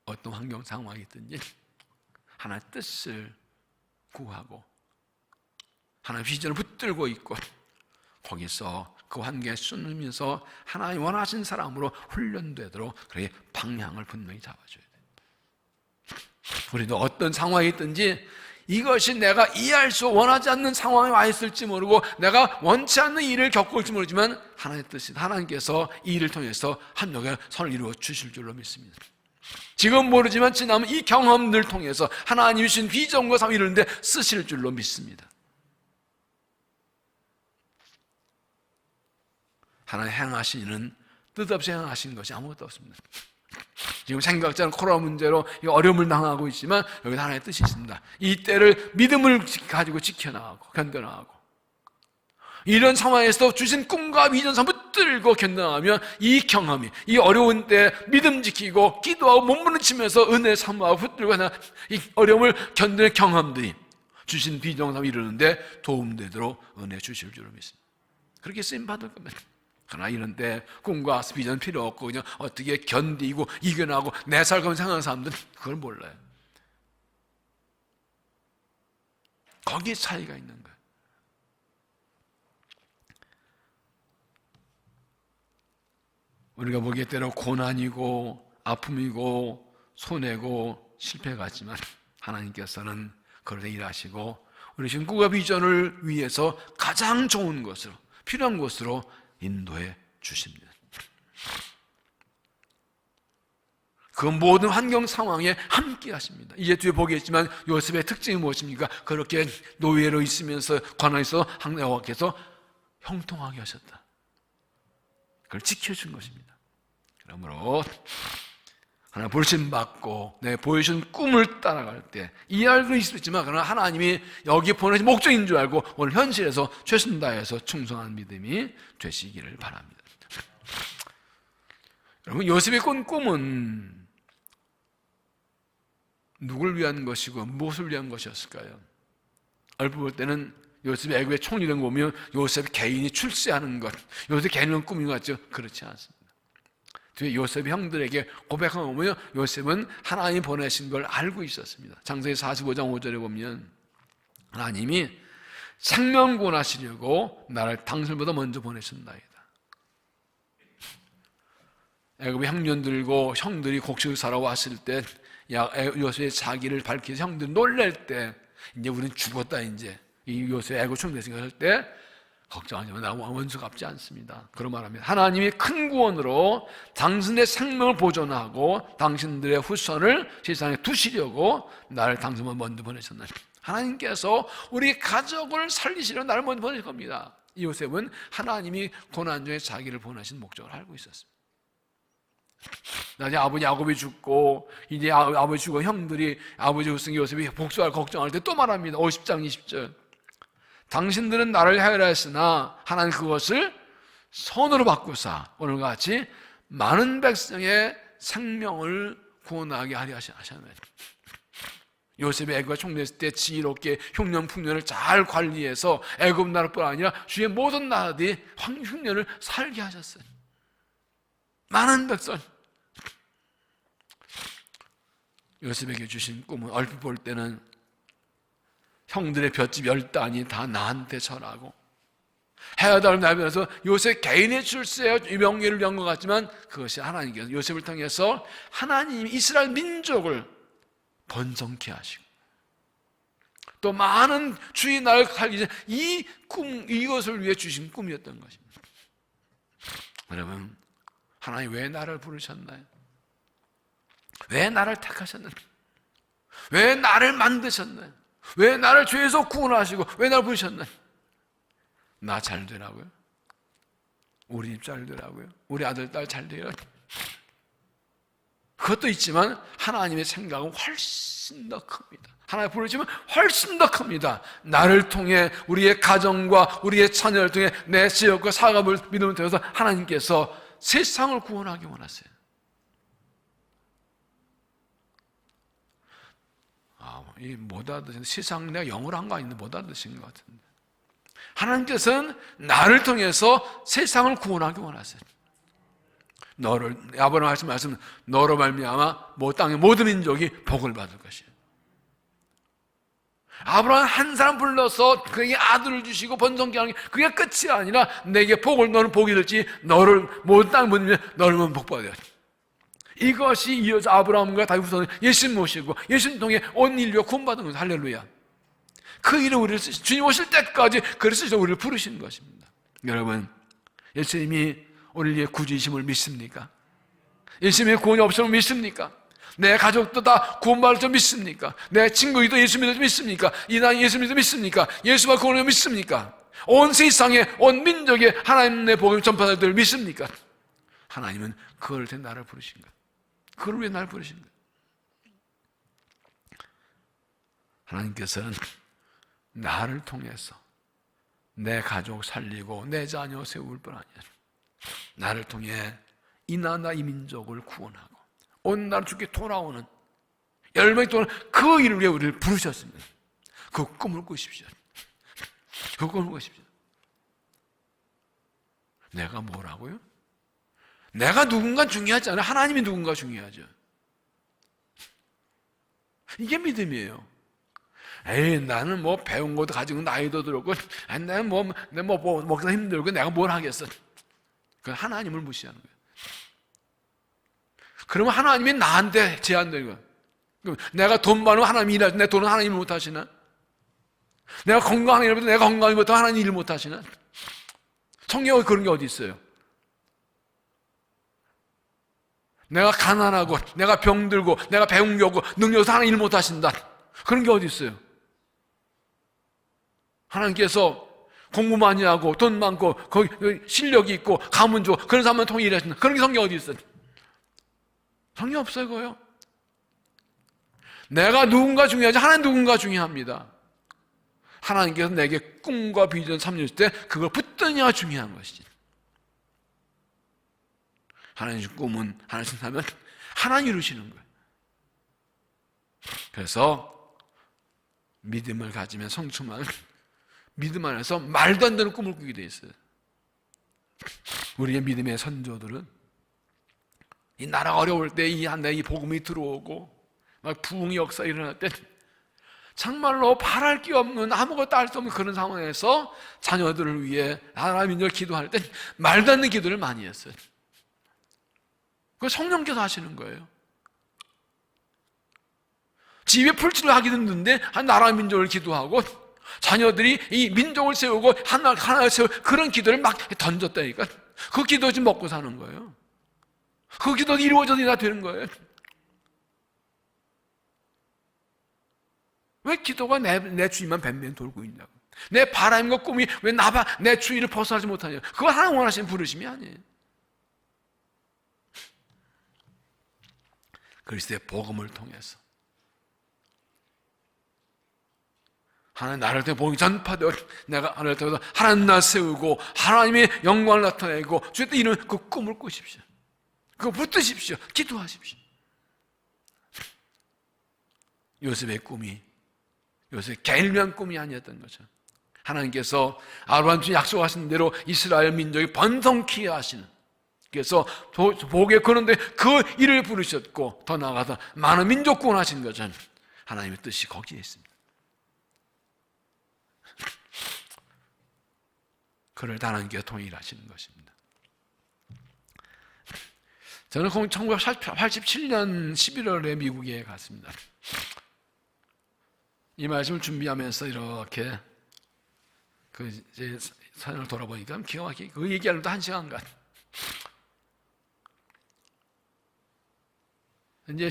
어떤 환경 상황이 있든지 하나님의 뜻을 구하고 하나님의 비전을 붙들고 있고 거기서 그 환경에 숨으면서 하나님 원하신 사람으로 훈련되도록 그렇게 방향을 분명히 잡아줘야 돼요. 우리도 어떤 상황이 있든지 이것이 내가 이해할 수 원하지 않는 상황에 와 있을지 모르고 내가 원치 않는 일을 겪을지 모르지만 하나님의 뜻이 하나님께서 이 일을 통해서 합력의 선을 이루어 주실 줄로 믿습니다. 지금 모르지만 지나면 이 경험들 통해서 하나님이 주신 비전과 삶을 이루는데 쓰실 줄로 믿습니다. 하나님 행하신 일은 뜻없이 행하신 것이 아무것도 없습니다. 지금 생각지 않은 코로나 문제로 어려움을 당하고 있지만 여기 하나님의 뜻이 있습니다. 이 때를 믿음을 가지고 지켜나가고 견뎌나가고 이런 상황에서 주신 꿈과 비전 붙들고 견뎌나가면 이 경험이 이 어려운 때 믿음 지키고 기도하고 몸부림치면서 은혜 사모하고 붙들고 이 어려움을 견디는 경험들이 주신 비전 이루는데 도움되도록 은혜 주실 줄로 믿습니다. 그렇게 쓰임 받을 겁니다. 그러나 이런 때 꿈과 비전 필요 없고 그냥 어떻게 견디고 이겨나가고 내 살고만 생각하는 사람들은 그걸 몰라요. 거기에 차이가 있는 거예요. 우리가 보기에 때로 고난이고 아픔이고 손해고 실패 같지만 하나님께서는 그렇게 일하시고 우리 지금 꿈과 비전을 위해서 가장 좋은 것으로 필요한 것으로 인도해 주십니다. 그 모든 환경 상황에 함께 하십니다. 이제 뒤에 보겠지만 요셉의 특징이 무엇입니까? 그렇게 노예로 있으면서 관원에서 여호와께서 형통하게 하셨다. 그걸 지켜준 것입니다. 그러므로 하나 부르심 받고 내 보여준 꿈을 따라갈 때 이해할 수 있었지만 그러나 하나님이 여기 보내신 목적인 줄 알고 오늘 현실에서 최선 다해서 충성한 믿음이 되시기를 바랍니다. 여러분 요셉의 꾼 꿈은 누굴 위한 것이고 무엇을 위한 것이었을까요? 얼핏 볼 때는 요셉이 애굽의 총리된 거 보면 요셉 개인이 출세하는 것, 요셉 개인은 꿈인 것 같죠? 그렇지 않습니다. 뒤에 요셉이 형들에게 고백한 거 보면 요셉은 하나님 보내신 걸 알고 있었습니다. 창세기 45장 5절에 보면 하나님이 생명 구원하시려고 나를 당신보다 먼저 보내셨나이다. 애굽에 형년 들고 형들이 곡식을 사러 왔을 때 요셉의 자기를 밝혀서 형들이 놀랄 때 이제 우리는 죽었다, 이제 이 요셉 애굽 총대에서 할 때 걱정하지 마, 나 원수 갚지 않습니다. 그런 말합니다. 하나님이 큰 구원으로 당신의 생명을 보존하고 당신들의 후손을 세상에 두시려고 나를 당신만 먼저 보내셨나요? 하나님께서 우리 가족을 살리시려고 나를 먼저 보내실 겁니다. 이 요셉은 하나님이 고난 중에 자기를 보내신 목적을 알고 있었습니다. 나중에 아버지 야곱이 죽고 이제 아버지 죽어 형들이 아버지 후손 요셉이 복수할 걱정할 때 또 말합니다. 50장 20절. 당신들은 나를 해하였으나 하나님 그것을 선으로 바꾸사 오늘과 같이 많은 백성의 생명을 구원하게 하려 하셨나요? 요셉이 애굽에 총리했을 때 지혜롭게 흉년 풍년을 잘 관리해서 애굽 나라뿐 아니라 주의 모든 나라들이 흉년을 살게 하셨어요. 많은 백성. 요셉에게 주신 꿈은 얼핏 볼 때는 형들의 볏집 10단이 다 나한테 절하고 헤아다를 나면서 요셉 개인의 출세에 명예를 연 것 같지만 그것이 하나님께서 요셉을 통해서 하나님이 이스라엘 민족을 번성케 하시고 또 많은 주의 나라를 살기 전에 이 꿈, 이것을 위해 주신 꿈이었던 것입니다. 여러분, 하나님 왜 나를 부르셨나요? 왜 나를 택하셨나요? 왜 나를 만드셨나요? 왜 나를 죄에서 구원하시고 왜 나를 부르셨나요? 나 잘 되라고요? 우리 집 잘 되라고요? 우리 아들 딸 잘 되라고요? 그것도 있지만 하나님의 생각은 훨씬 더 큽니다. 하나님 부르시면 훨씬 더 큽니다. 나를 통해 우리의 가정과 우리의 자녀를 통해 내 지역과 사업을 믿음을 통해서 하나님께서 세상을 구원하기 원하세요. 못 알아듣는 세상 내가 영어로 한 거 아닌데 못 알아듣신 것 같은데 하나님께서는 나를 통해서 세상을 구원하기 원하세요. 너를 아브라함 하신 말씀 너로 말미암아 땅의 모든 민족이 복을 받을 것이에요. 아브라함 한 사람 불러서 그에게 아들을 주시고 번성케 하는 게 그게 끝이 아니라 내게 복을 너는 복이 될지 너를 모든 땅의 모든 민족 너를 복받아야 돼. 이것이 이어서 아브라함과 다윗 후손은 예수님 모시고 예수님 통해 온 인류가 구원받은 것입니다. 할렐루야. 그 일을 우리를 주님 오실 때까지 그래서 우리를 부르시는 것입니다. 여러분, 예수님이 우리의 구주이심을 믿습니까? 예수님의 구원이 없음을 믿습니까? 내 가족도 다 구원받을 줄 믿습니까? 내 친구들도 예수 믿을 줄 믿습니까? 이 나이 예수 믿을 줄 믿습니까? 예수와 구원을 믿습니까? 온 세상에 온 민족에 하나님의 복음을 전파할 줄 믿습니까? 하나님은 그걸 위해 나를 부르신 거예요. 그걸 위해 나를 부르신 거예요. 하나님께서는 나를 통해서 내 가족 살리고 내 자녀 세울 뿐 아니라 나를 통해 이 나라 이 민족을 구원하고 온 나라 주께 돌아오는 열명이 돌아오는 그 일을 위해 우리를 부르셨습니다. 그 꿈을 꾸십시오. 그 꿈을 꾸십시오. 내가 뭐라고요? 내가 누군가 중요하지 않아요. 하나님이 누군가 중요하죠. 이게 믿음이에요. 에이, 나는 뭐 배운 것도 가지고 나이도 들었고, 나는 먹다 힘들고 내가 뭘 하겠어. 그건 하나님을 무시하는 거예요. 그러면 하나님이 나한테 제한되는 거예요. 내가 돈 많으면 하나님이 일하지, 내 돈은 하나님이 못 하시나? 내가 건강한 일을 내가 건강하지 못하면 하나님이 일을 못 하시나? 성경에 그런 게 어디 있어요? 내가 가난하고 내가 병들고 내가 배운 게 없고 능력에서 하나님 일 못 하신다. 그런 게 어디 있어요? 하나님께서 공부 많이 하고 돈 많고 거기 실력이 있고 가문 좋고 그런 사람만 통해 일하신다. 그런 게 성경 어디 있어요? 성경 없어요. 그거요. 내가 누군가 중요하지 하나님 누군가 중요합니다. 하나님께서 내게 꿈과 비전 3년 때 그걸 붙드냐가 중요한 것이지. 하나님의 꿈은 하나님 하면 하나님 이루시는 거예요. 그래서 믿음을 가지면 성충만 믿음 안에서 말도 안 되는 꿈을 꾸게 돼 있어요. 우리의 믿음의 선조들은 이 나라가 어려울 때 이 복음이 들어오고 막 부흥의 역사 일어날 때 정말로 바랄 게 없는, 아무것도 할 수 없는 그런 상황에서 자녀들을 위해 나라 민족을 기도할 때 말도 안 되는 기도를 많이 했어요. 그걸 성령께서 하시는 거예요. 집에 풀칠을 하기 힘든데 한 나라 민족을 기도하고 자녀들이 이 민족을 세우고 하나를 세우고 그런 기도를 막 던졌다니까. 그 기도 지금 먹고 사는 거예요. 그 기도가 이루어져야 되는 거예요. 왜 기도가 내 주위만 뱀뱀 돌고 있냐고. 내 바람과 꿈이 왜 내 주위를 벗어나지 못하냐. 그거 하나님 원하시는 부르심이 아니에요. 그리스도의 복음을 통해서 하나님 나를 통해 복음이 전파되어 내가 하나님을 통해서 하나님 나 세우고 하나님의 영광을 나타내고 주의 이런 그 꿈을 꾸십시오. 그거 붙드십시오. 기도하십시오. 요셉의 꿈이 요셉의 게을리한 꿈이 아니었던 거죠. 하나님께서 아브라함 주 약속하신 대로 이스라엘 민족이 번성케 하시는, 그래서 복에 거는데 그 일을 부르셨고 더 나아가서 많은 민족 구원하신 거죠. 하나님의 뜻이 거기에 있습니다. 그를 하나님께서 통일하시는 것입니다. 저는 1987년 11월에 미국에 갔습니다. 이 말씀을 준비하면서 이렇게 이제 사연을 돌아보니까 기가 막히게 그 얘기하려도 1시간간 이제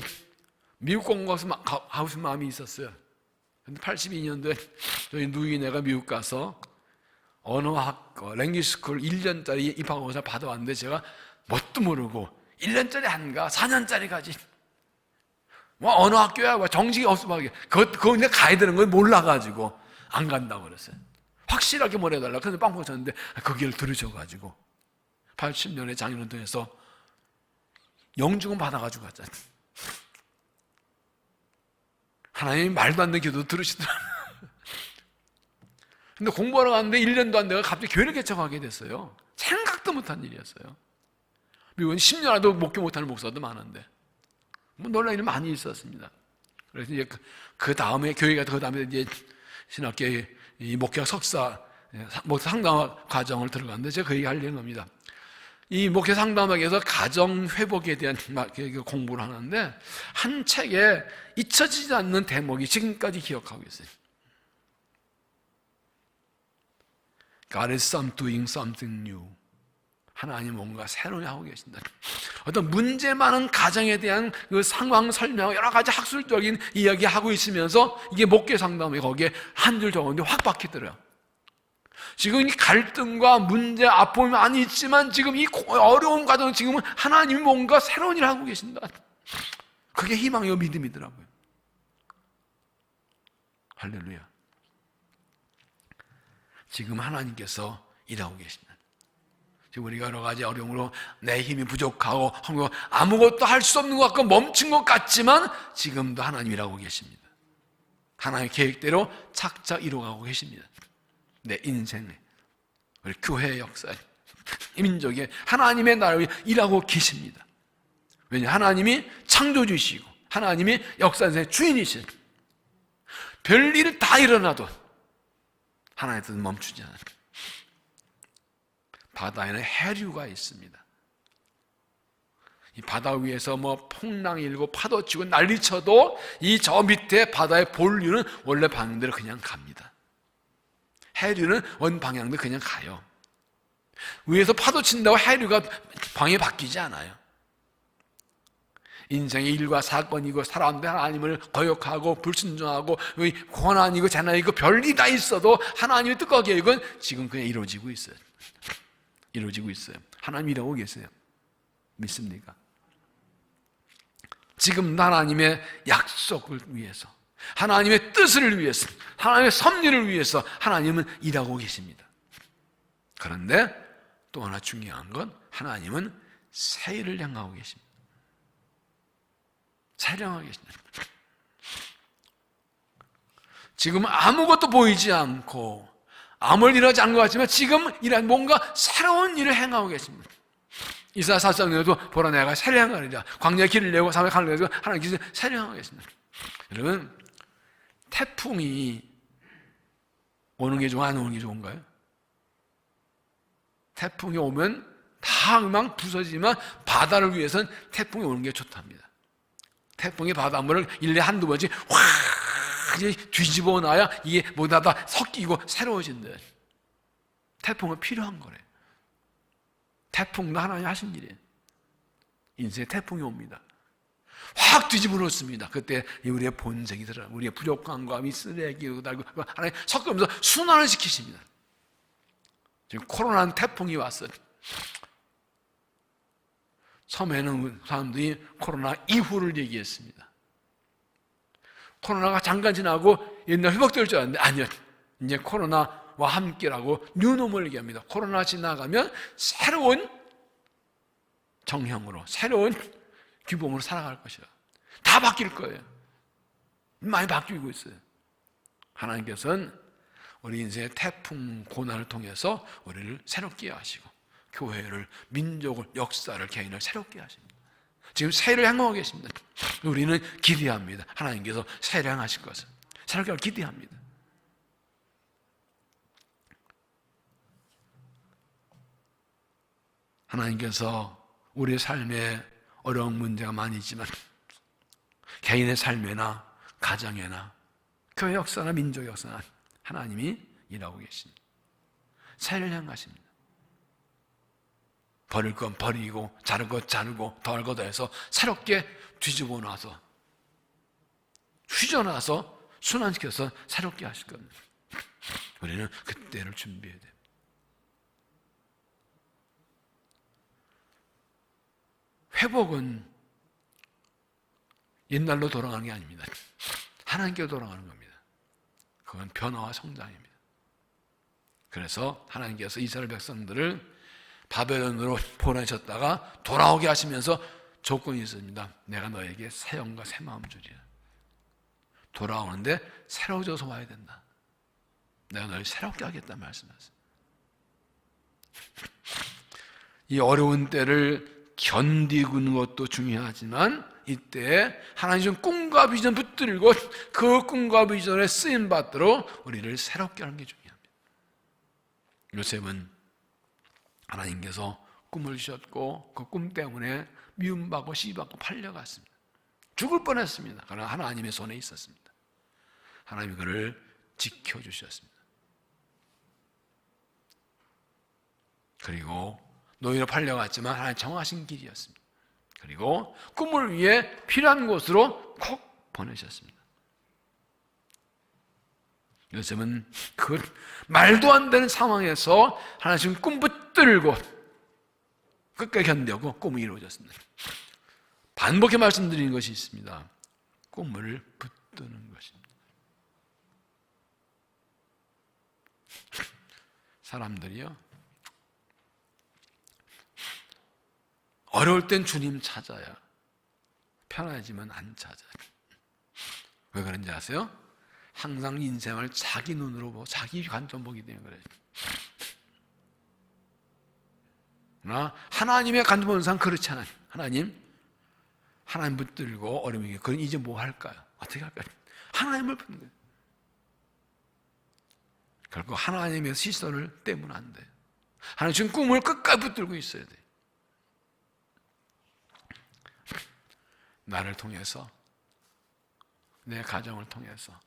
미국 공부가서 가고 싶은 마음이 있었어요. 근데 82년도에 저희 누이네가 미국 가서 언어학 랭귀스쿨 1년짜리 입학원서 받아왔는데 제가 뭣도 모르고 1년짜리 안 가, 4년짜리 가지. 뭐 언어학교야, 뭐 정식이 없어. 그거 내가 가야 되는 걸 몰라가지고 안 간다고 그랬어요. 확실하게 보내달라. 그래서 빵빵 쳤는데 그 길을 들으셔가지고 80년에 장인운동에서 영주금 받아가지고 갔잖아요. 하나님이 말도 안 되는 기도 들으시더라고요. 근데 공부하러 갔는데 1년도 안 돼가 갑자기 교회를 개척하게 됐어요. 생각도 못한 일이었어요. 미국은 10년이라도 목회 못하는 목사도 많은데 뭐 놀라운 일이 많이 있었습니다. 그래서 이제 그 다음에 교회가 그 다음에 이제 신학교의 이 목회학 석사 상담 과정을 들어갔는데 제가 그 얘기 하려는 겁니다. 이 목회 상담학에서 가정 회복에 대한 공부를 하는데 한 책에 잊혀지지 않는 대목이 지금까지 기억하고 있어요. God is doing something new. 하나님 뭔가 새로운 하고 계신다. 어떤 문제 많은 가정에 대한 그 상황 설명, 여러 가지 학술적인 이야기 하고 있으면서 이게 목회 상담에 거기에 한 줄 적었는데 확 박히더래요. 지금 이 갈등과 문제, 아픔이 많이 있지만 지금 이 어려운 과정은 지금은 하나님이 뭔가 새로운 일을 하고 계신다. 그게 희망이고 믿음이더라고요. 할렐루야. 지금 하나님께서 일하고 계신다. 지금 우리가 여러 가지 어려움으로 내 힘이 부족하고 아무것도 할 수 없는 것 같고 멈춘 것 같지만 지금도 하나님 일하고 계십니다. 하나님의 계획대로 착착 이루어가고 계십니다. 내 인생에, 우리 교회의 역사에, 이 민족에 하나님의 나라를 일하고 계십니다. 왜냐? 하나님이 창조주시고 하나님이 역사의 주인이신, 별일은 다 일어나도 하나님의 뜻은 멈추지 않아요. 바다에는 해류가 있습니다. 이 바다 위에서 뭐 풍랑이 일고 파도 치고 난리 쳐도 이 저 밑에 바다의 본류는 원래 방향대로 그냥 갑니다. 해류는 원 방향대로 그냥 가요. 위에서 파도 친다고 해류가 방향이 바뀌지 않아요. 인생의 일과 사건이고 사람들 하나님을 거역하고 불순종하고 고난이고 재난이고 별일이 다 있어도 하나님의 뜻과 계획은 지금 그냥 이루어지고 있어요. 이루어지고 있어요. 하나님 일하고 계세요. 믿습니까? 지금 하나님의 약속을 위해서, 하나님의 뜻을 위해서, 하나님의 섭리를 위해서 하나님은 일하고 계십니다. 그런데 또 하나 중요한 건 하나님은 새 일을 향하고 계십니다. 새를 향하고 계십니다. 지금 아무것도 보이지 않고 아무 일 일하지 않은 것 같지만 지금 이런 뭔가 새로운 일을 행하고 계십니다. 이사야 4장에도 보라 내가 새를 행하리라. 광야의 길을 내고 사막의 강을 내고 하나님께서 새를 행하고 계십니다. 여러분, 태풍이 오는 게 좋아, 안 오는 게 좋은가요? 태풍이 오면 다 막 부서지만 바다를 위해서는 태풍이 오는 게 좋답니다. 태풍이 바닷물을 1년에 한두 번씩 확 뒤집어 놔야 이게 모두 다 섞이고 새로워진대. 태풍은 필요한 거래. 태풍도 하나님 하신 일이에요. 인생에 태풍이 옵니다. 확 뒤집어 놓습니다. 그때 우리의 본성이 들어, 우리의 부족함과 쓰레기도 달고 하나님 섞으면서 순환을 시키십니다. 지금 코로나 태풍이 왔어요. 처음에는 사람들이 코로나 이후를 얘기했습니다. 코로나가 잠깐 지나고 옛날 회복될 줄 알았는데 아니요. 이제 코로나와 함께라고 뉴노멀 얘기합니다. 코로나 지나가면 새로운 정형으로, 새로운 규범으로 살아갈 것이라. 다 바뀔 거예요. 많이 바뀌고 있어요. 하나님께서는 우리 인생의 태풍 고난을 통해서 우리를 새롭게 하시고 교회를, 민족을, 역사를, 개인을 새롭게 하십니다. 지금 새를 행하고 계십니다. 우리는 기대합니다. 하나님께서 새를 행하실 것을 새롭게 기대합니다. 하나님께서 우리의 삶에 어려운 문제가 많이 있지만 개인의 삶에나 가정에나 교회 역사나 민족 역사나 하나님이 일하고 계십니다. 새를 향하십니다. 버릴 건 버리고 자를 것 자르고 더할 것 더해서 새롭게 뒤집어 놔서 휘저어놔서 순환시켜서 새롭게 하실 겁니다. 우리는 그때를 준비해야 돼요. 회복은 옛날로 돌아가는 게 아닙니다. 하나님께로 돌아가는 겁니다. 그건 변화와 성장입니다. 그래서 하나님께서 이스라엘 백성들을 바벨론으로 보내셨다가 돌아오게 하시면서 조건이 있습니다. 내가 너에게 새 영과 새 마음 주리라. 돌아오는데 새로워져서 와야 된다. 내가 너를 새롭게 하겠다 말씀하셨습니다. 이 어려운 때를 견디는 것도 중요하지만 이때 하나님 준 꿈과 비전 붙들고 그 꿈과 비전에 쓰임 받도록 우리를 새롭게 하는 게 중요합니다. 요셉은 하나님께서 꿈을 주셨고 그 꿈 때문에 미움받고 시기받고 팔려갔습니다. 죽을 뻔했습니다. 그러나 하나님의 손에 있었습니다. 하나님이 그를 지켜주셨습니다. 그리고 노예로 팔려갔지만 하나님 정하신 길이었습니다. 그리고 꿈을 위해 필요한 곳으로 콕 보내셨습니다. 요셉은 그 말도 안 되는 상황에서 하나님 꿈 붙들고 끝까지 견뎌고 꿈이 이루어졌습니다. 반복해 말씀드리는 것이 있습니다. 꿈을 붙드는 것입니다. 사람들이요, 어려울 땐 주님 찾아야 편해지면 안 찾아요. 왜 그런지 아세요? 항상 인생을 자기 눈으로 보고 자기 관점 보기 때문에 그래요. 그러나 하나님의 관점 보는 사람 그렇지 않아요. 하나님 붙들고 어려움이 그건 이제 뭐 할까요? 어떻게 할까요? 하나님을 붙는 거예요. 결국 하나님의 시선을 떼면 안 돼요. 하나님 지금 꿈을 끝까지 붙들고 있어야 돼요. 나를 통해서, 내 가정을 통해서,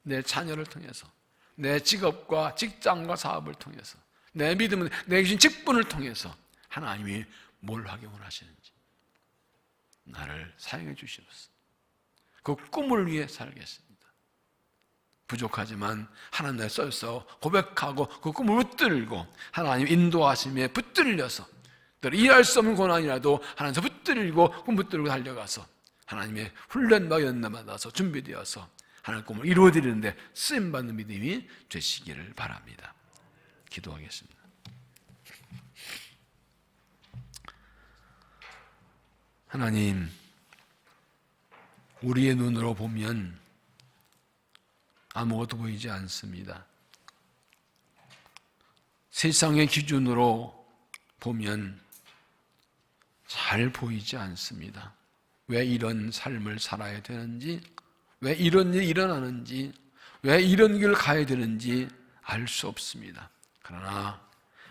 내 자녀를 통해서, 내 직업과 직장과 사업을 통해서, 내 믿음은 내게 주신 직분을 통해서 하나님이 뭘 하기 원하시는지 나를 사용해 주시옵소서. 그 꿈을 위해 살겠습니다. 부족하지만 하나님 나를 써서 고백하고 그 꿈을 붙들고 하나님 인도하심에 붙들려서 일할 수 없는 고난이라도 하나님께서 붙들고 꿈 붙들고 달려가서 하나님의 훈련과 연단받아서 준비되어서 하나님의 꿈을 이루어드리는데 쓰임받는 믿음이 되시기를 바랍니다. 기도하겠습니다. 하나님, 우리의 눈으로 보면 아무것도 보이지 않습니다. 세상의 기준으로 보면 잘 보이지 않습니다. 왜 이런 삶을 살아야 되는지, 왜 이런 일이 일어나는지, 왜 이런 길을 가야 되는지 알 수 없습니다. 그러나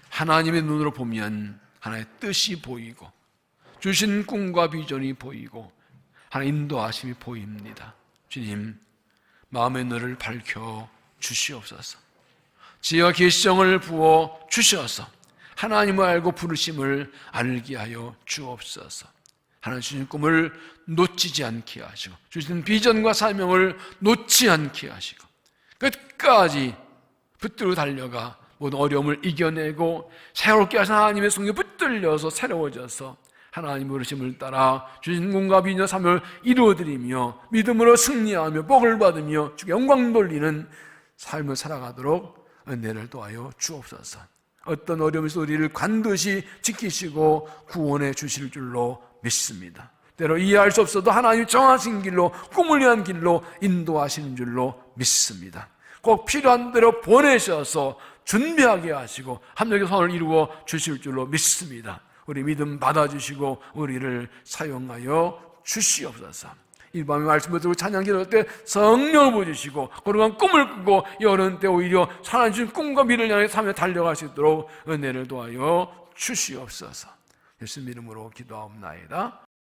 하나님의 눈으로 보면 하나의 뜻이 보이고 주신 꿈과 비전이 보이고 하나의 인도하심이 보입니다. 주님, 마음의 눈을 밝혀 주시옵소서. 지혜와 계시성을 부어 주셔서 하나님을 알고 부르심을 알게 하여 주옵소서. 하나님 주신 꿈을 놓치지 않게 하시고 주신 비전과 사명을 놓지 않게 하시고 끝까지 붙들고 달려가 모든 어려움을 이겨내고 새롭게 하신 하나님의 성령에 붙들려서 새로워져서 하나님의 부르심을 따라 주신 꿈과 비전 사명을 이루어드리며 믿음으로 승리하며 복을 받으며 주께 영광 돌리는 삶을 살아가도록 은혜를 도하여 주옵소서. 어떤 어려움에서 우리를 반드시 지키시고 구원해 주실 줄로 믿습니다. 때로 이해할 수 없어도 하나님이 정하신 길로, 꿈을 위한 길로 인도하시는 줄로 믿습니다. 꼭 필요한 대로 보내셔서 준비하게 하시고 합력의 선을 이루어 주실 줄로 믿습니다. 우리 믿음 받아주시고 우리를 사용하여 주시옵소서. 이 밤에 말씀을 듣고 찬양 기도할 때 성령을 부어주시고 그러한 꿈을 꾸고 여는 때 오히려 하나님 주신 꿈과 미래를 향해 삶에 달려갈 수 있도록 은혜를 도하여 주시옵소서. 예수님 이름으로 기도하옵나이다.